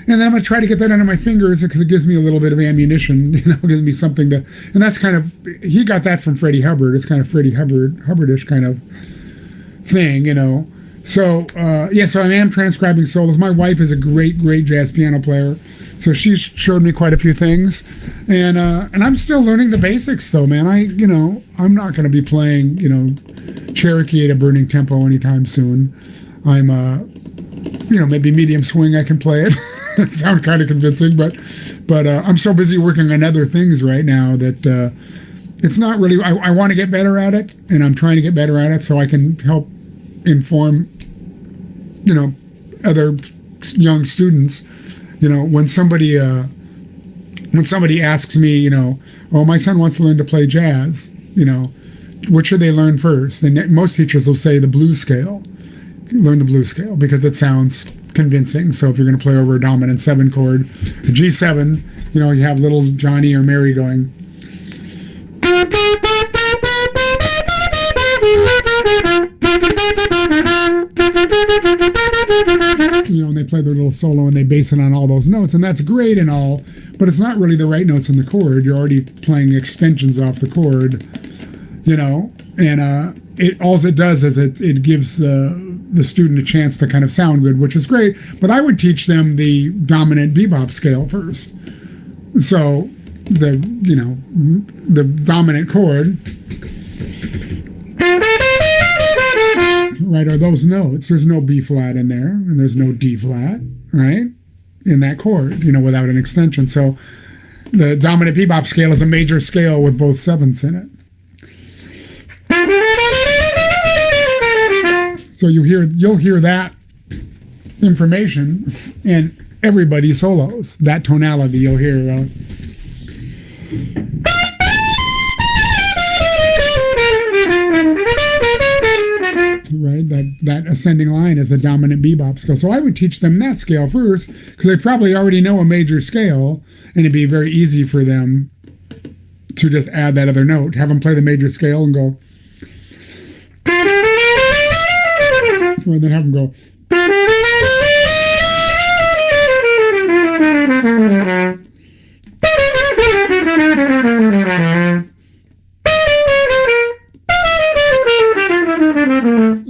And then I'm going to try to get that under my fingers, because it gives me a little bit of ammunition, gives me something to, and that's kind of, he got that from Freddie Hubbard. It's kind of Freddie Hubbard-ish kind of thing, So, so I am transcribing solos. My wife is a great, great jazz piano player, so she showed me quite a few things, and I'm still learning the basics, though, man. I'm not going to be playing, Cherokee at a burning tempo anytime soon. I'm, maybe medium swing. I can play it. It sounds kind of convincing, but I'm so busy working on other things right now that it's not really. I want to get better at it, and I'm trying to get better at it so I can help inform other young students. When somebody asks me, oh, my son wants to learn to play jazz, what should they learn first? And most teachers will say the blues scale. Learn the blues scale because it sounds convincing. So if you're going to play over a dominant 7 chord, a G7, you have little Johnny or Mary going. play their little solo and they base it on all those notes, and that's great and all, but it's not really the right notes in the chord. You're already playing extensions off the chord, and all it does is it gives the student a chance to kind of sound good, which is great. But I would teach them the dominant bebop scale first. So the dominant chord, right, are those notes. There's no B flat in there, and there's no D flat, right, in that chord, without an extension. So the dominant bebop scale is a major scale with both sevenths in it. So you'll hear that information in everybody's solos. That tonality you'll hear. Right, that ascending line is a dominant bebop scale. So I would teach them that scale first, because they probably already know a major scale, and it'd be very easy for them to just add that other note. Have them play the major scale and go, and then have them go,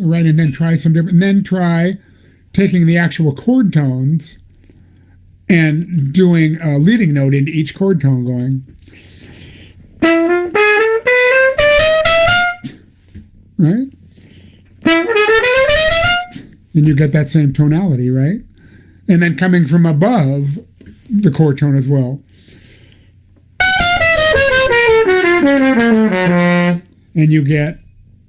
right, and then try some different, and then try taking the actual chord tones and doing a leading note into each chord tone, going, right? And you get that same tonality, right? And then coming from above the chord tone as well. And you get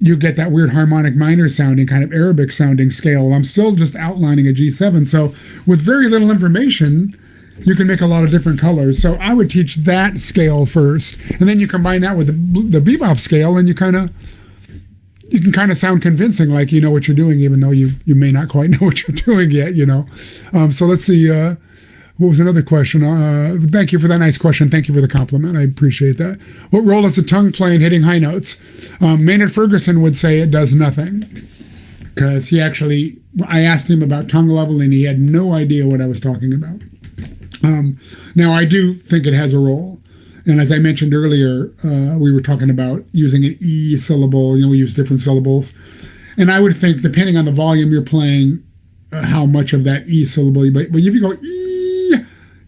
that weird harmonic minor sounding, kind of Arabic sounding scale. I'm still just outlining a G7. So with very little information, you can make a lot of different colors. So I would teach that scale first. And then you combine that with the bebop scale, and you can kind of sound convincing, like you know what you're doing, even though you may not quite know what you're doing yet, So let's see, what was another question? Thank you for that nice question. Thank you for the compliment. I appreciate that. What role does the tongue play in hitting high notes? Maynard Ferguson would say it does nothing, because I asked him about tongue level, and he had no idea what I was talking about. Now, I do think it has a role. And as I mentioned earlier, we were talking about using an E syllable. We use different syllables. And I would think, depending on the volume you're playing, how much of that E syllable, but if you go E,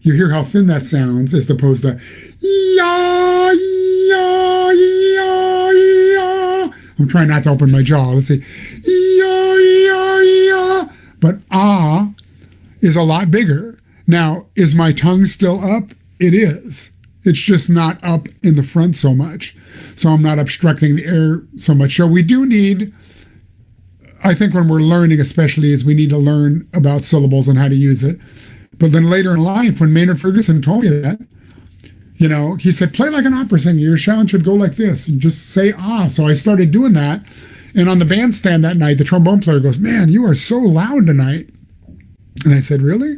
you hear how thin that sounds, as opposed to ya, ya, ya, ya. I'm trying not to open my jaw. Let's say ya, ya, ya. But ah is a lot bigger. Now, is my tongue still up? It is. It's just not up in the front so much. So I'm not obstructing the air so much. So we do need, I think when we're learning especially, is we need to learn about syllables and how to use it. But then later in life, when Maynard Ferguson told me that, he said, play like an opera singer. Your sound should go like this. And just say ah. So I started doing that. And on the bandstand that night, the trombone player goes, man, you are so loud tonight. And I said, really?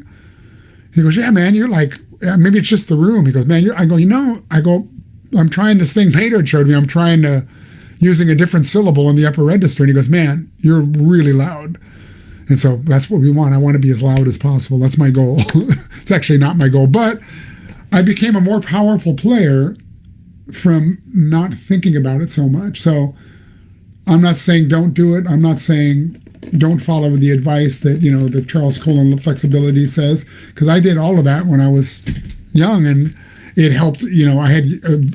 He goes, yeah, man, you're like, maybe it's just the room. He goes, man, I'm trying this thing Maynard showed me. I'm using a different syllable in the upper register. And he goes, man, you're really loud. And so that's what we want. I want to be as loud as possible. That's my goal. It's actually not my goal, but I became a more powerful player from not thinking about it so much. So I'm not saying don't do it. I'm not saying don't follow the advice that, that Charles Colin Flexibility says, because I did all of that when I was young, and it helped. I had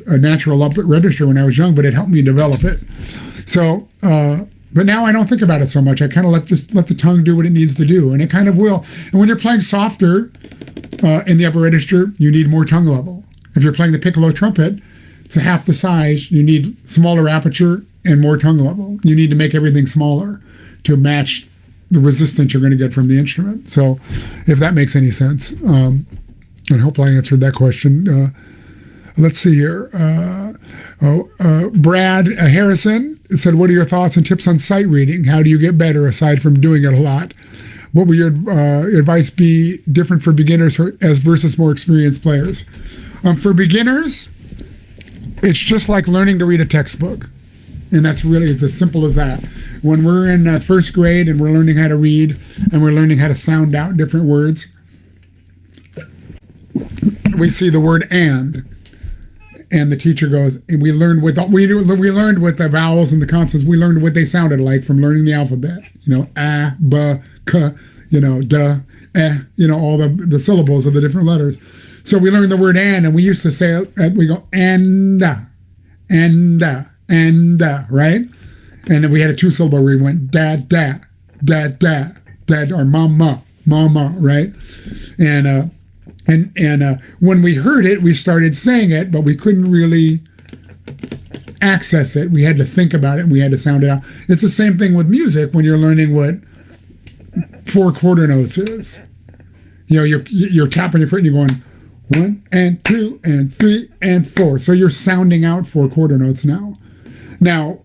a natural upper register when I was young, but it helped me develop it. So, but now I don't think about it so much. I kind of let the tongue do what it needs to do, and it kind of will. And when you're playing softer in the upper register, you need more tongue level. If you're playing the piccolo trumpet, it's half the size. You need smaller aperture and more tongue level. You need to make everything smaller to match the resistance you're going to get from the instrument. So if that makes any sense, and hopefully I answered that question. Let's see here. Brad Harrison said, what are your thoughts and tips on sight reading? How do you get better aside from doing it a lot? What would your advice be different for beginners versus more experienced players? For beginners, it's just like learning to read a textbook. And that's really, it's as simple as that. When we're in first grade and we're learning how to read and we're learning how to sound out different words, we see the word and the teacher goes, and we learned with the vowels and the consonants, we learned what they sounded like from learning the alphabet. A, B, K, D, E, all the syllables of the different letters. So we learned the word and we used to say it, we go and, right? And then we had a 2-syllable where we went da, da, da, da, da, or mama, right? And when we heard it, we started saying it, but we couldn't really access it. We had to think about it and we had to sound it out. It's the same thing with music when you're learning what 4 quarter notes is. You're tapping your foot and you're going 1 and 2 and 3 and 4. So you're sounding out 4 quarter notes now. Now,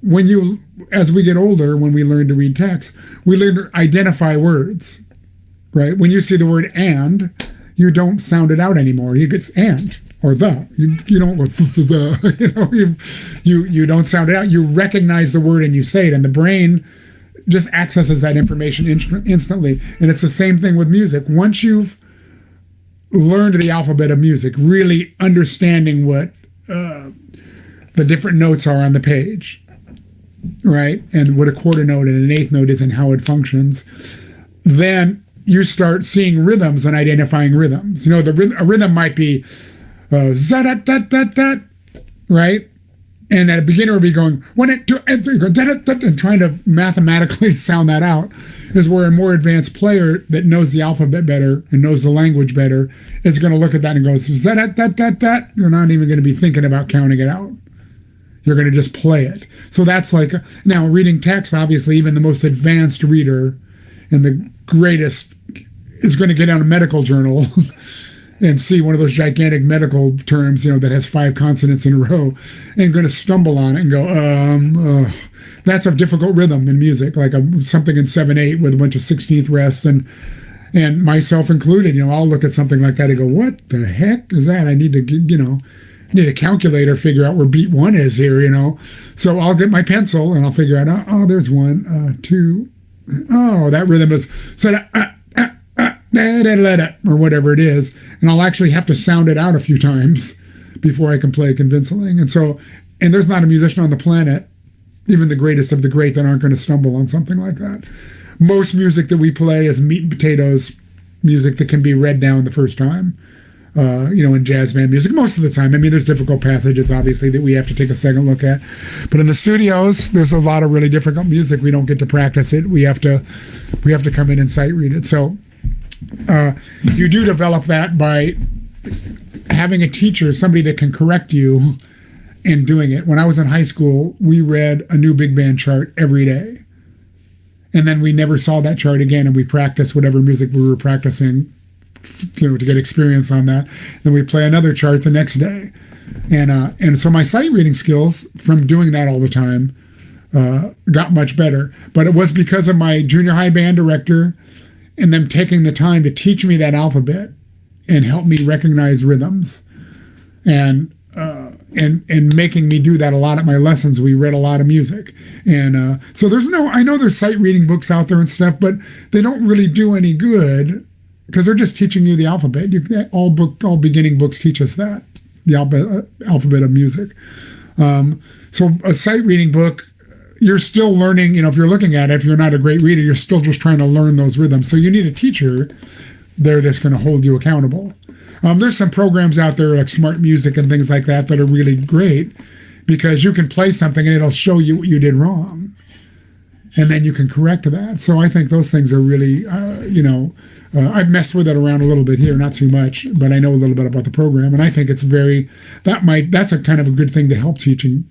as we get older, when we learn to read text, we learn to identify words, right? When you see the word and, you don't sound it out anymore. You get and or the. You don't go the. You don't sound it out. You recognize the word and you say it, and the brain just accesses that information instantly. And it's the same thing with music. Once you've learned the alphabet of music, really understanding what the different notes are on the page, right? And what a quarter note and an eighth note is and how it functions, then you start seeing rhythms and identifying rhythms. A rhythm might be za-da-da-da-da, right? And at a beginner would be going 1 and 2 and 3, and trying to mathematically sound that out. Is where a more advanced player that knows the alphabet better and knows the language better is going to look at that and go za-da-da-da-da. You're not even going to be thinking about counting it out. You're going to just play it. So that's now reading text, obviously, even the most advanced reader and the greatest is going to get on a medical journal and see one of those gigantic medical terms, that has 5 consonants in a row and going to stumble on it and go, that's a difficult rhythm in music, like something in 7/8 with a bunch of 16th rests and myself included. I'll look at something like that and go, what the heck is that? I need to, need a calculator, figure out where beat 1 is here, So I'll get my pencil and I'll figure out, oh, there's 1, 2. Oh, that rhythm is or whatever it is. And I'll actually have to sound it out a few times before I can play convincingly. And there's not a musician on the planet, even the greatest of the great, that aren't going to stumble on something like that. Most music that we play is meat and potatoes music that can be read down the first time. In jazz band music, most of the time. I mean, there's difficult passages, obviously, that we have to take a second look at. But in the studios, there's a lot of really difficult music. We don't get to practice it. We have to come in and sight read it. So you do develop that by having a teacher, somebody that can correct you in doing it. When I was in high school, we read a new big band chart every day. And then we never saw that chart again, and we practiced whatever music we were practicing, to get experience on that. Then we play another chart the next day. And so my sight reading skills from doing that all the time got much better. But it was because of my junior high band director and them taking the time to teach me that alphabet and help me recognize rhythms. And making me do that a lot at my lessons. We read a lot of music. And so I know there's sight reading books out there and stuff, but they don't really do any good because they're just teaching you the alphabet. All beginning books teach us that, the alphabet of music. So a sight reading book, you're still learning, if you're looking at it, if you're not a great reader, you're still just trying to learn those rhythms. So you need a teacher there that's going to hold you accountable. There's some programs out there like Smart Music and things like that are really great because you can play something and it'll show you what you did wrong. And then you can correct that. So I think those things are really, I've messed with it around a little bit here, not too much, but I know a little bit about the program. And I think it's that's a kind of a good thing to help teaching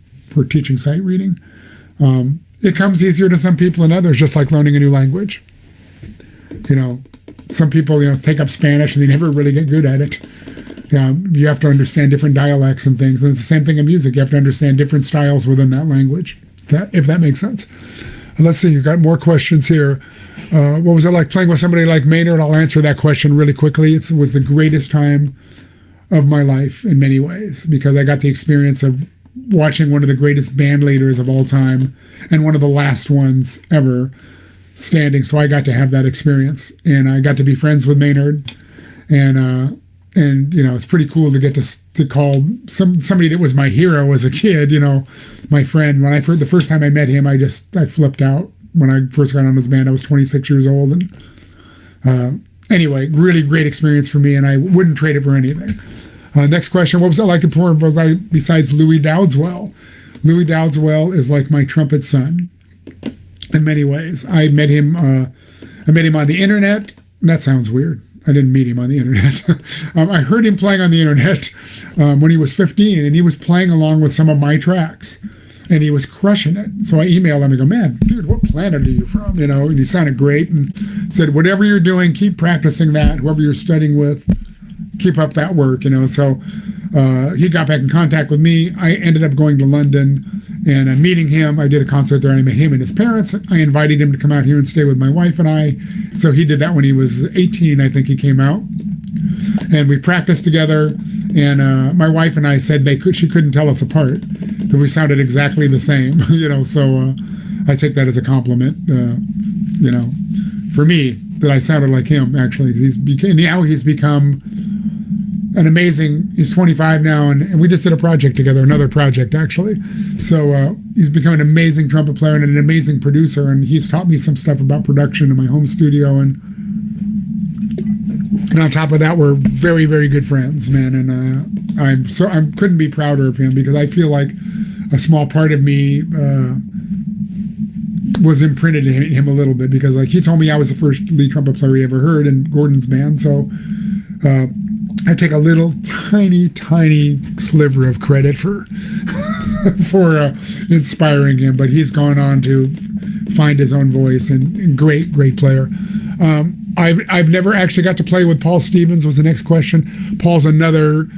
sight reading. It comes easier to some people than others, just like learning a new language. Some people, take up Spanish and they never really get good at it. You have to understand different dialects and things. And it's the same thing in music. You have to understand different styles within that language, if that makes sense. And let's see, you've got more questions here. What was it like playing with somebody like Maynard? I'll answer that question really quickly. It was the greatest time of my life in many ways because I got the experience of watching one of the greatest band leaders of all time and one of the last ones ever standing. So I got to have that experience, and I got to be friends with Maynard, and it's pretty cool to get to call somebody that was my hero as a kid, my friend. When the first time I met him, I flipped out when I first got on this band. I was 26 years old, and anyway, really great experience for me, and I wouldn't trade it for anything. Next question: what was it like to perform besides Louis Dowdeswell? Louis Dowdeswell is like my trumpet son in many ways. I met him on the internet. That sounds weird. I didn't meet him on the internet. I heard him playing on the internet when he was 15, and he was playing along with some of my tracks, and he was crushing it. So I emailed him and go, man, dude, what planet are you from? And he sounded great, and said, whatever you're doing, keep practicing that. Whoever you're studying with, keep up that work. So he got back in contact with me. I ended up going to London and meeting him. I did a concert there, and I met him and his parents. I invited him to come out here and stay with my wife and I. So he did that when he was 18, I think he came out. And we practiced together, and my wife and I said she couldn't tell us apart, that we sounded exactly the same, so I take that as a compliment, for me, that I sounded like him, actually, because he's become an amazing, he's 25 now, and we just did a project together, another project, actually. So he's become an amazing trumpet player and an amazing producer, and he's taught me some stuff about production in my home studio, and on top of that, we're very, very good friends, man, and I couldn't be prouder of him, because I feel like a small part of me was imprinted in him a little bit, because he told me I was the first lead trumpet player he ever heard in Gordon's band, so I take a little tiny sliver of credit for inspiring him, but he's gone on to find his own voice, and great player. I've never actually got to play with Paul Stevens, was the next question. Paul's another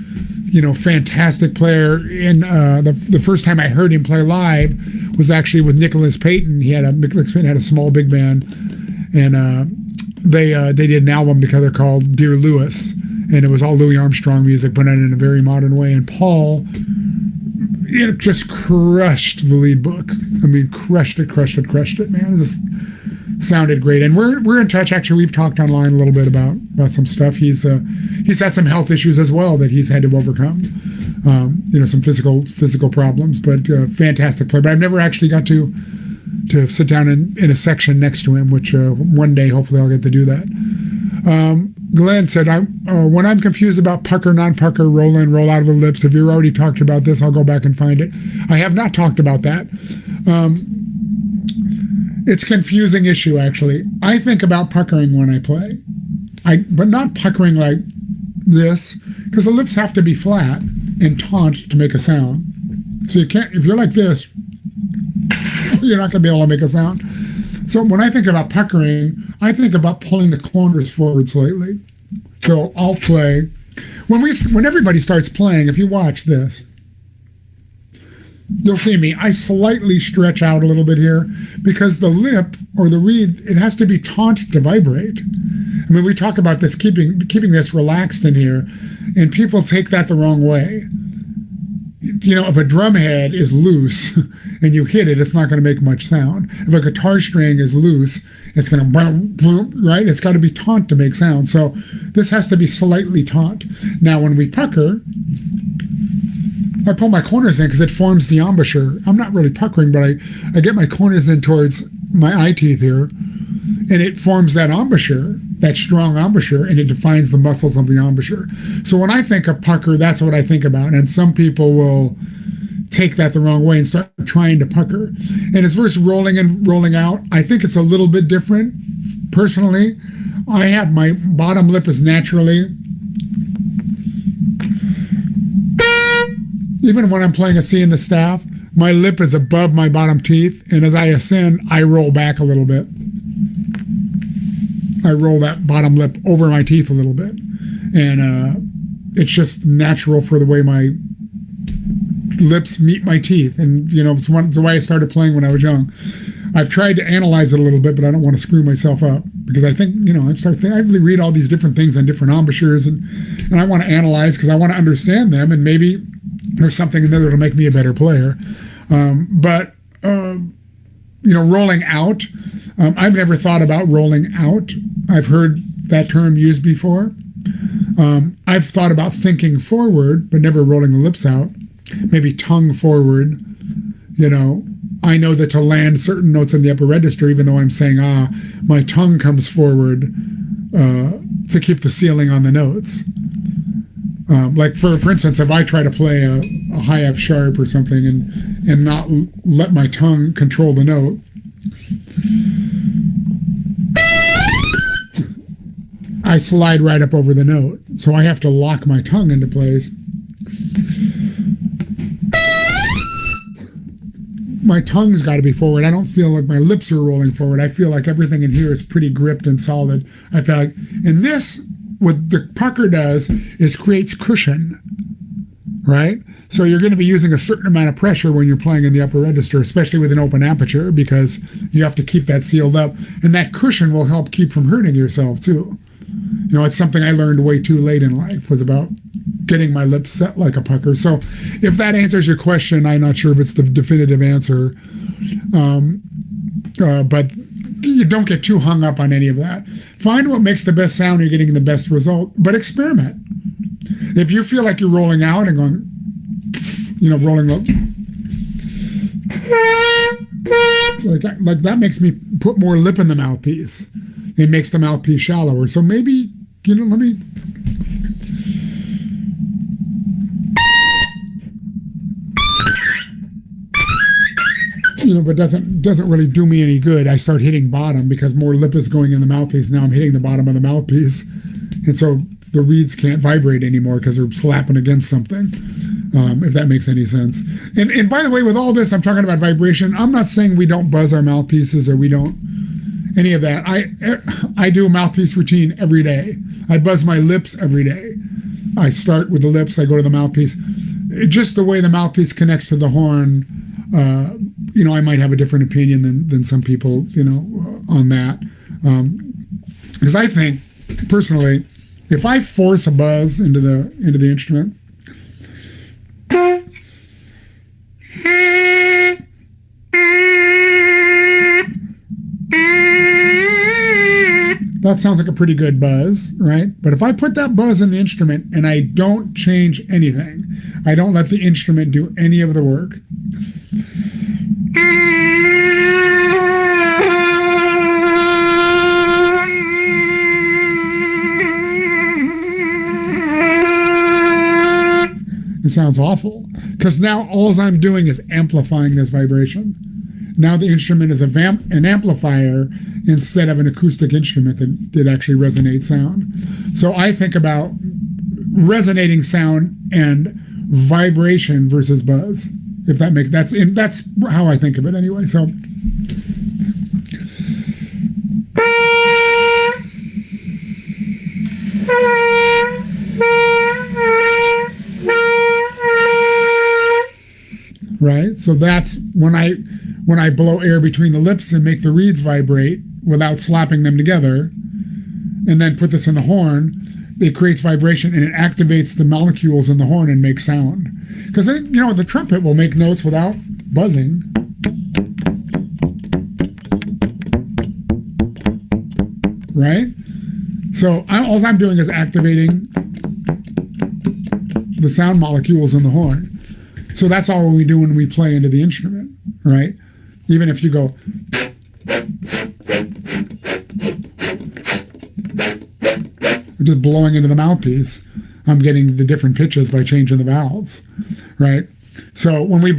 fantastic player. And the first time I heard him play live was actually with Nicholas Payton. Nicholas Payton had a small big band, and they did an album together called Dear Louis, and it was all Louis Armstrong music, but done in a very modern way. And Paul just crushed the lead book. I mean, crushed it, man. It just sounded great. And we're in touch. Actually, we've talked online a little bit about some stuff. He's had some health issues as well that he's had to overcome. Some physical problems, but fantastic player. But I've never actually got to sit down in a section next to him, which one day hopefully I'll get to do that. Glenn said, when I'm confused about pucker, non-pucker, roll in, roll out of the lips, if you already talked about this, I'll go back and find it. I have not talked about that. It's a confusing issue, actually. I think about puckering when I play, but not puckering like this, because the lips have to be flat and taut to make a sound. So you can't, if you're like this, you're not going to be able to make a sound. So when I think about puckering, I think about pulling the corners forward slightly. So I'll play. When everybody starts playing, if you watch this, you'll see me. I slightly stretch out a little bit here, because the lip or the reed, it has to be taut to vibrate. I mean, we talk about this, keeping this relaxed in here, and people take that the wrong way. If a drum head is loose and you hit it, it's not going to make much sound. If a guitar string is loose, it's going to boom, boom, right? It's got to be taut to make sound. So this has to be slightly taut. Now, when we pucker, I pull my corners in because it forms the embouchure. I'm not really puckering, but I get my corners in towards my eye teeth here, and it forms that embouchure, that strong embouchure, and it defines the muscles of the embouchure. So when I think of pucker, that's what I think about. And some people will take that the wrong way and start trying to pucker. And as versus rolling and rolling out, I think it's a little bit different. Personally, I have my bottom lip is naturally, even when I'm playing a C in the staff, my lip is above my bottom teeth, and as I ascend, I roll back a little bit. I roll that bottom lip over my teeth a little bit, and it's just natural for the way my lips meet my teeth, and it's the way I started playing when I was young. I've tried to analyze it a little bit, but I don't want to screw myself up, because I think, I read all these different things on different embouchures, and I want to analyze because I want to understand them, and maybe there's something in there that'll make me a better player. But rolling out, I've never thought about rolling out. I've heard that term used before. I've thought about thinking forward, but never rolling the lips out. Maybe tongue forward. I know that to land certain notes in the upper register, even though I'm saying my tongue comes forward to keep the ceiling on the notes. Like for instance, if I try to play a high F sharp or something and not let my tongue control the note, I slide right up over the note. So I have to lock my tongue into place. My tongue's got to be forward. I don't feel like my lips are rolling forward. I feel like everything in here is pretty gripped and solid. I feel like, and this, what the pucker does is creates cushion, right? So you're going to be using a certain amount of pressure when you're playing in the upper register, especially with an open aperture, because you have to keep that sealed up. And that cushion will help keep from hurting yourself too. It's something I learned way too late in life, was about getting my lips set like a pucker. So if that answers your question, I'm not sure if it's the definitive answer. But you don't get too hung up on any of that. Find what makes the best sound, you're getting the best result, but experiment. If you feel like you're rolling out and going, rolling up, like that makes me put more lip in the mouthpiece. It makes the mouthpiece shallower. So maybe, let me... But doesn't really do me any good. I start hitting bottom because more lip is going in the mouthpiece. Now I'm hitting the bottom of the mouthpiece. And so the reeds can't vibrate anymore because they're slapping against something, if that makes any sense. And by the way, with all this, I'm talking about vibration. I'm not saying we don't buzz our mouthpieces or we don't any of that. I do a mouthpiece routine every day. I buzz my lips every day. I start with the lips, I go to the mouthpiece. Just the way the mouthpiece connects to the horn, I might have a different opinion than some people, on that. Because I think, personally, if I force a buzz into the instrument, that sounds like a pretty good buzz, right? But if I put that buzz in the instrument and I don't change anything, I don't let the instrument do any of the work, it sounds awful. Because now all I'm doing is amplifying this vibration. Now the instrument is an amplifier instead of an acoustic instrument that actually resonates sound. So I think about resonating sound and vibration versus buzz. If that makes that's how I think of it anyway. So right. So that's when I blow air between the lips and make the reeds vibrate without slapping them together, and then put this in the horn, it creates vibration and it activates the molecules in the horn and makes sound. Because the trumpet will make notes without buzzing. Right? So all I'm doing is activating the sound molecules in the horn. So that's all we do when we play into the instrument, right? Even if you go, just blowing into the mouthpiece, I'm getting the different pitches by changing the valves, right? So when we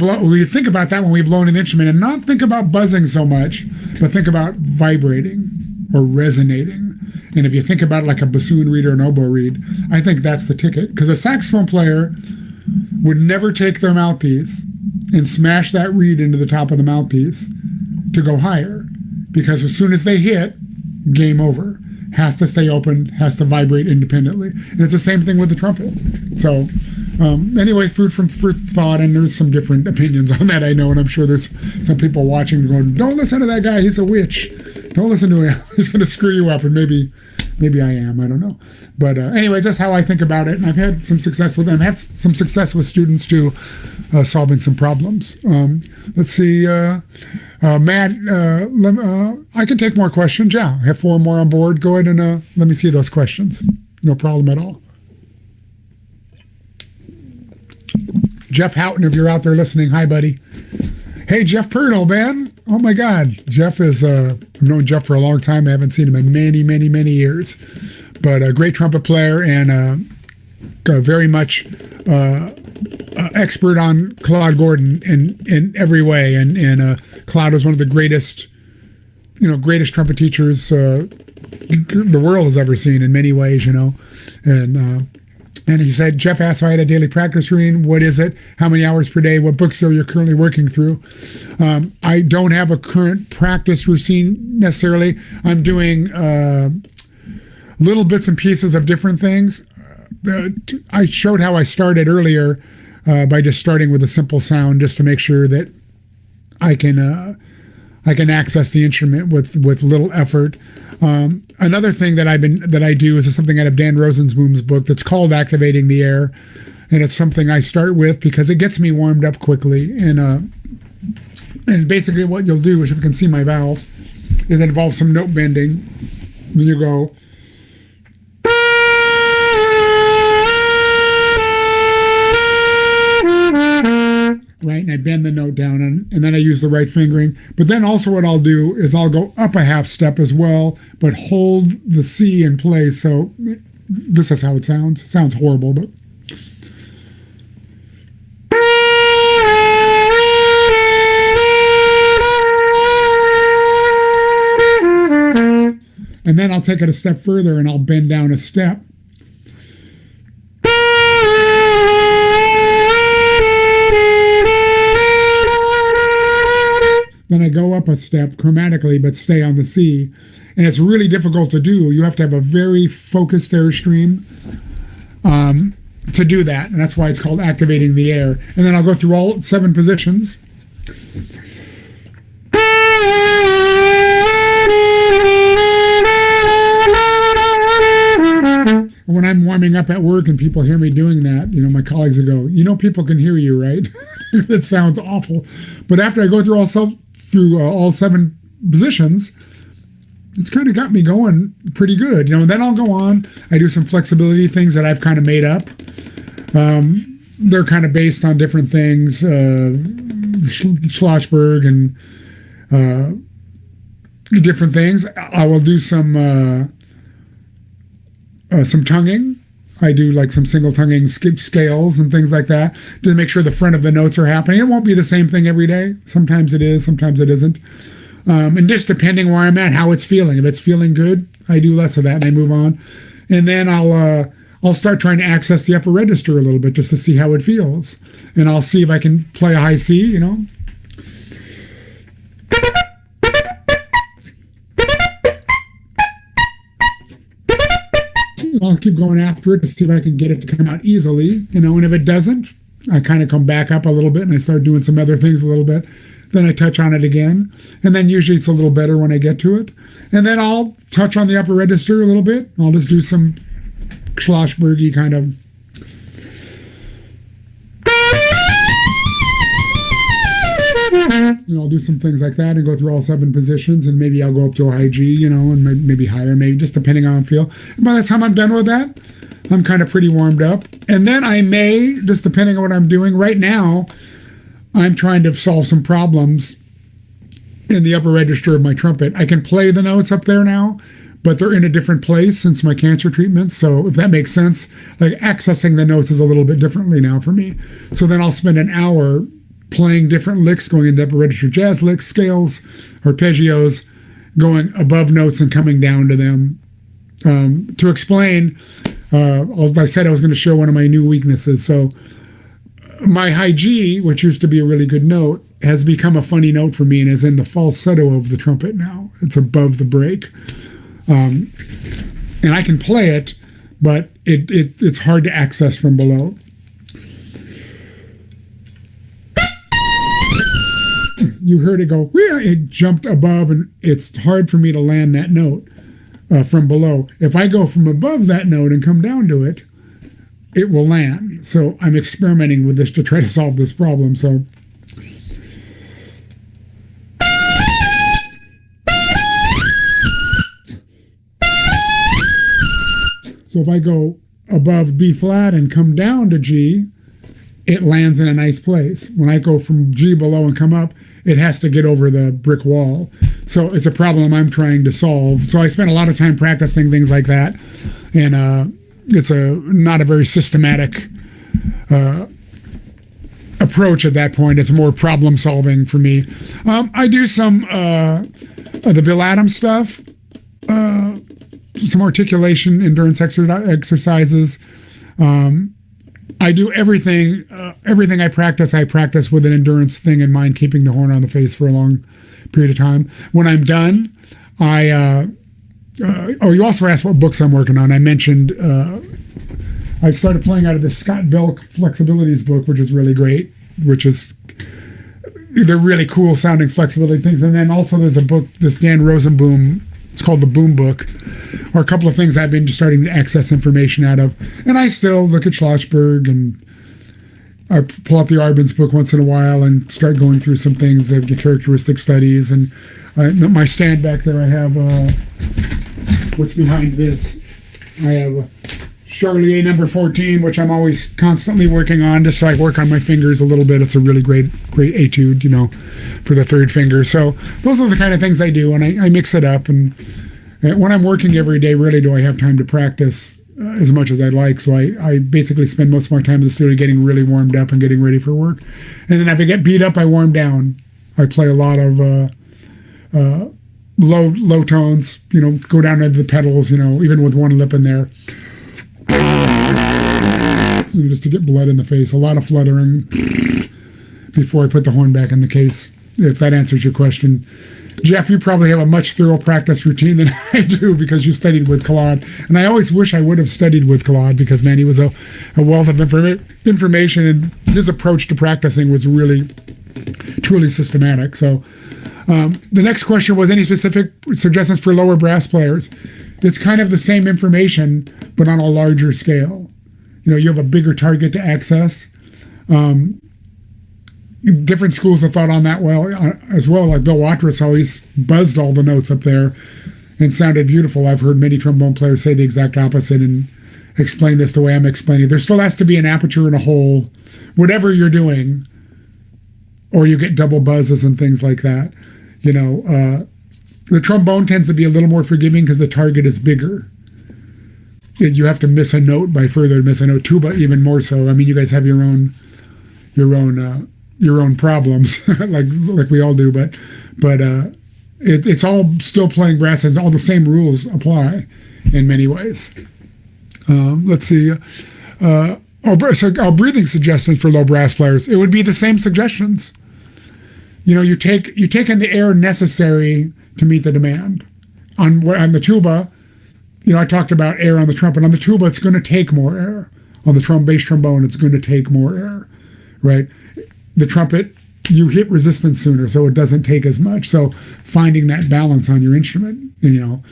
think about that when we blow into the instrument, and not think about buzzing so much, but think about vibrating or resonating. And if you think about it like a bassoon reed or an oboe reed, I think that's the ticket. Because a saxophone player would never take their mouthpiece and smash that reed into the top of the mouthpiece to go higher, because as soon as they hit, game over. Has to stay open, has to vibrate independently. And it's the same thing with the trumpet. So anyway, food for thought, and there's some different opinions on that, I know, and I'm sure there's some people watching going, don't listen to that guy, he's a witch. Don't listen to him, he's going to screw you up. And maybe Maybe I am. I don't know. But anyways, that's how I think about it. And I've had some success with them. I've had some success with students too, solving some problems. Let's see. Matt, I can take more questions. Yeah, I have 4 more on board. Go ahead and let me see those questions. No problem at all. Jeff Houghton, if you're out there listening, hi, buddy. Hey, Jeff Purnell, man. Oh, my God. Jeff is, I've known Jeff for a long time. I haven't seen him in many, many, many years. But a great trumpet player and very much expert on Claude Gordon in every way. And Claude was one of the greatest trumpet teachers the world has ever seen in many ways, And he said, Jeff asked if I had a daily practice routine. What is it? How many hours per day? What books are you currently working through? I don't have a current practice routine necessarily. I'm doing little bits and pieces of different things. I showed how I started earlier by just starting with a simple sound just to make sure that I can access the instrument with little effort. Another thing that I do is something out of Dan Rosenboom's book that's called Activating the Air, and it's something I start with because it gets me warmed up quickly. And basically, what you'll do, which if you can see my valves, is it involves some note bending. Then you go. Right, and I bend the note down, and then I use the right fingering. But then also what I'll do is I'll go up a half step as well, but hold the C in place. So this is how it sounds. It sounds horrible, but... And then I'll take it a step further, and I'll bend down a step. Then I go up a step chromatically, but stay on the C. And it's really difficult to do. You have to have a very focused airstream to do that. And that's why it's called Activating the Air. And then I'll go through all 7 positions. And when I'm warming up at work and people hear me doing that, my colleagues will go, people can hear you, right? That sounds awful. But after I go through all 7 positions, it's kind of got me going pretty good. Then I'll go on. I do some flexibility things that I've kind of made up. They're kind of based on different things, Schlossberg and different things. I will do some tonguing. I do like some single tonguing scales and things like that to make sure the front of the notes are happening. It won't be the same thing every day. Sometimes it is, sometimes it isn't. And just depending where I'm at, how it's feeling. If it's feeling good, I do less of that and I move on. And then I'll start trying to access the upper register a little bit just to see how it feels. And I'll see if I can play a high C, I'll keep going after it to see if I can get it to come out easily, and if it doesn't, I kind of come back up a little bit and I start doing some other things a little bit. Then I touch on it again, and then usually it's a little better when I get to it. And then I'll touch on the upper register a little bit. I'll just do some Schlossberg-y kind of. I'll do some things like that and go through all 7 positions, and maybe I'll go up to a high G, and maybe higher, maybe just depending on how I feel. And by the time I'm done with that, I'm kind of pretty warmed up. And then I may, just depending on what I'm doing, right now, I'm trying to solve some problems in the upper register of my trumpet. I can play the notes up there now, but they're in a different place since my cancer treatment. So if that makes sense, like accessing the notes is a little bit differently now for me. So then I'll spend an hour playing different licks, going into upper register jazz licks, scales, arpeggios, going above notes and coming down to them. To explain, I said I was going to show one of my new weaknesses. So my high G, which used to be a really good note, has become a funny note for me and is in the falsetto of the trumpet now. It's above the break. And I can play it, but it's hard to access from below. You heard it go, it jumped above, and it's hard for me to land that note. from below. If I go from above that note and come down to it, it will land. So I'm experimenting with this to try to solve this problem. So if I go above B flat and come down to G, it lands in a nice place. When I go from G below and come up, it has to get over the brick wall. So it's a problem I'm trying to solve. So I spent a lot of time practicing things like that. And it's not a very systematic approach at that point. It's more problem solving for me. I do some of the Bill Adams stuff, some articulation, endurance exercises. I do everything I practice with an endurance thing in mind, keeping the horn on the face for a long period of time. When I'm done, you also asked what books I'm working on. I mentioned I started playing out of the Scott Bell Flexibilities book, which is really great, they're really cool sounding flexibility things. And then also there's a book, this Dan Rosenboom, it's called The Boom Book, or a couple of things I've been just starting to access information out of. And I still look at Schlossberg, and I pull out the Arbin's book once in a while and start going through some things that get characteristic studies. And my stand back there, I have, what's behind this? I have Charlier number 14, which I'm always constantly working on, just so I work on my fingers a little bit. It's a really great etude, for the third finger. So those are the kind of things I do, and I mix it up. And when I'm working every day, rarely do I have time to practice as much as I'd like. So I basically spend most of my time in the studio getting really warmed up and getting ready for work. And then if I get beat up, I warm down. I play a lot of low tones, go down to the pedals, even with one lip in there. Just to get blood in the face. A lot of fluttering before I put the horn back in the case, if that answers your question. Jeff, you probably have a much thorough practice routine than I do, because you studied with Claude. And I always wish I would have studied with Claude, because, man, he was a wealth of information, and his approach to practicing was really, truly systematic. So the next question was, any specific suggestions for lower brass players? It's kind of the same information, but on a larger scale. You have a bigger target to access. Different schools have thought on that as well. Like Bill Watrous always buzzed all the notes up there and sounded beautiful. I've heard many trombone players say the exact opposite and explain this the way I'm explaining. There still has to be an aperture and a hole, whatever you're doing, or you get double buzzes and things like that. The trombone tends to be a little more forgiving because the target is bigger. You have to miss a note by further miss a note. Tuba even more so. I mean, you guys have your own problems, like we all do. But it's all still playing brass, and all the same rules apply in many ways. Let's see. Our breathing suggestions for low brass players. It would be the same suggestions. You take in the air necessary to meet the demand. On the tuba, I talked about air on the trumpet. On the tuba, it's going to take more air. On the bass trombone, it's going to take more air, right? The trumpet, you hit resistance sooner, so it doesn't take as much. So finding that balance on your instrument, and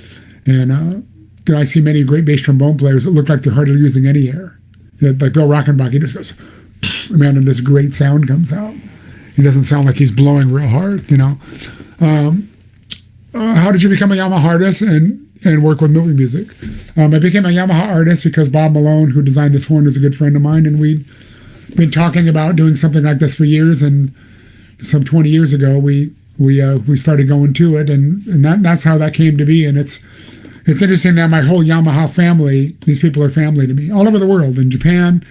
I see many great bass trombone players that look like they're hardly using any air. Like Bill Rockenbach, he just goes, man, and this great sound comes out. He doesn't sound like he's blowing real hard, How did you become a Yamaha artist and work with movie music? I became a Yamaha artist because Bob Malone, who designed this horn, is a good friend of mine, and we'd been talking about doing something like this for years. And some 20 years ago, we started going to it, and that's how that came to be. And it's interesting that my whole Yamaha family, these people are family to me, all over the world, in Japan,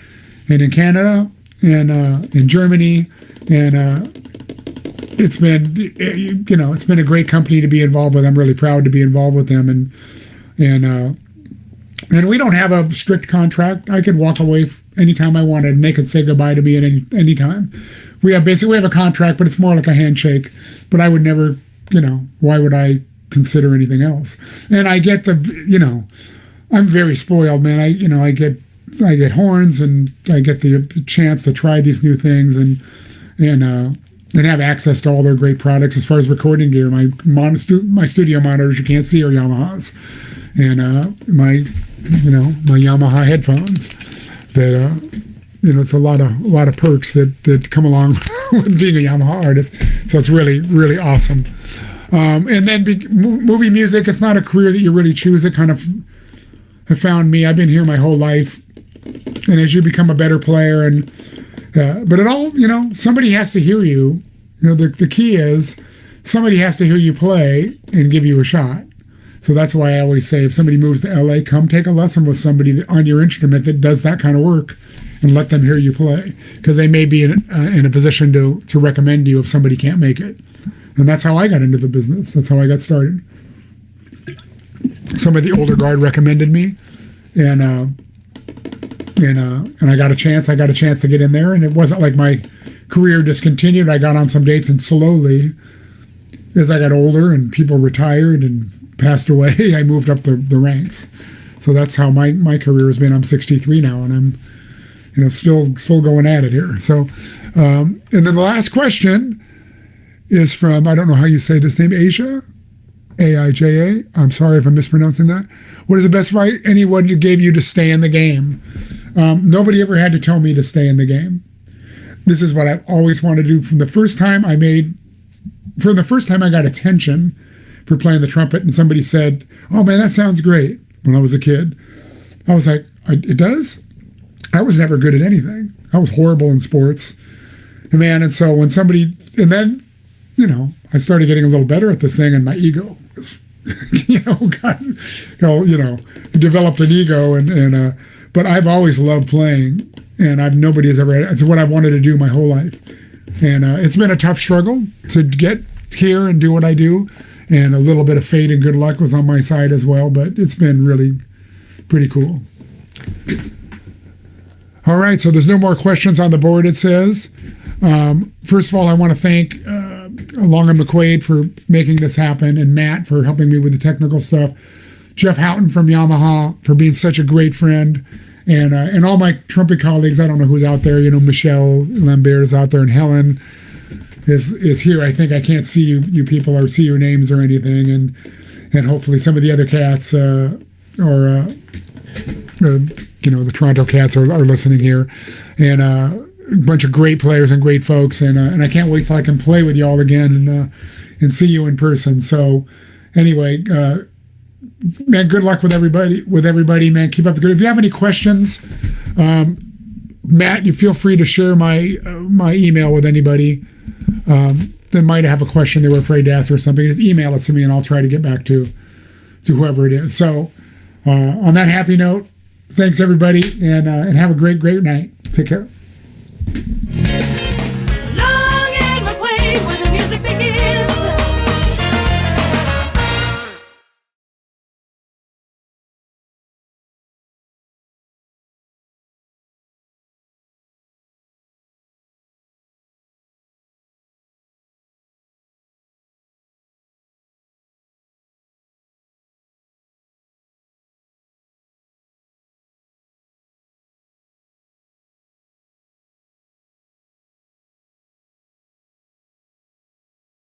and in Canada, and in Germany, and it's been a great company to be involved with. I'm really proud to be involved with them, and we don't have a strict contract. I could walk away anytime I wanted, and they could say goodbye to me at any time. We have a contract, but it's more like a handshake. But I would never, why would I consider anything else? And I get I'm very spoiled, man. I get horns, and I get the chance to try these new things, and have access to all their great products as far as recording gear. My studio monitors, you can't see, are Yamahas. and my Yamaha headphones. That it's a lot of perks that come along with being a Yamaha artist. So it's really, really awesome. And then movie music, it's not a career that you really choose. It kind of have found me. I've been here my whole life. And as you become a better player, but it all, somebody has to hear you. The key is somebody has to hear you play and give you a shot. So that's why I always say, if somebody moves to LA, come take a lesson with somebody on your instrument that does that kind of work, and let them hear you play, because they may be in a position to recommend you if somebody can't make it. And that's how I got into the business. That's how I got started. Some of the older guard recommended me, and I got a chance. I got a chance to get in there, and it wasn't like my career discontinued. I got on some dates, and slowly, as I got older and people retired and passed away, I moved up the ranks. So that's how my career has been. I'm 63 now, and I'm still going at it here. So and then the last question is from, I don't know how you say this name, Asia, Aija. I'm sorry if I'm mispronouncing that. What is the best advice anyone gave you to stay in the game? Nobody ever had to tell me to stay in the game. This is what I've always wanted to do. From the first time I got attention for playing the trumpet, and somebody said, "Oh man, that sounds great," when I was a kid. I was like, "It does?" I was never good at anything. I was horrible in sports. And so when somebody, and then, I started getting a little better at this thing, and my ego was, developed an ego, but I've always loved playing, and nobody has ever, it's what I wanted to do my whole life. And it's been a tough struggle to get here and do what I do, and a little bit of fate and good luck was on my side as well, but it's been really pretty cool. All right, so there's no more questions on the board, it says. First of all, I want to thank Long and McQuaid for making this happen, and Matt for helping me with the technical stuff. Jeff Houghton from Yamaha for being such a great friend, and all my trumpet colleagues. I don't know who's out there. Michelle Lambert is out there, and Helen is here. I think I can't see you people or see your names or anything, and hopefully some of the other cats the Toronto cats are listening here, and a bunch of great players and great folks, and I can't wait till I can play with you all again and see you in person. So anyway, man, good luck with everybody, man. Keep up the good. If you have any questions, Matt, you feel free to share my email with anybody that might have a question they were afraid to ask or something. Just email it to me, and I'll try to get back to whoever it is. So on that happy note, thanks everybody, and have a great night. Take care.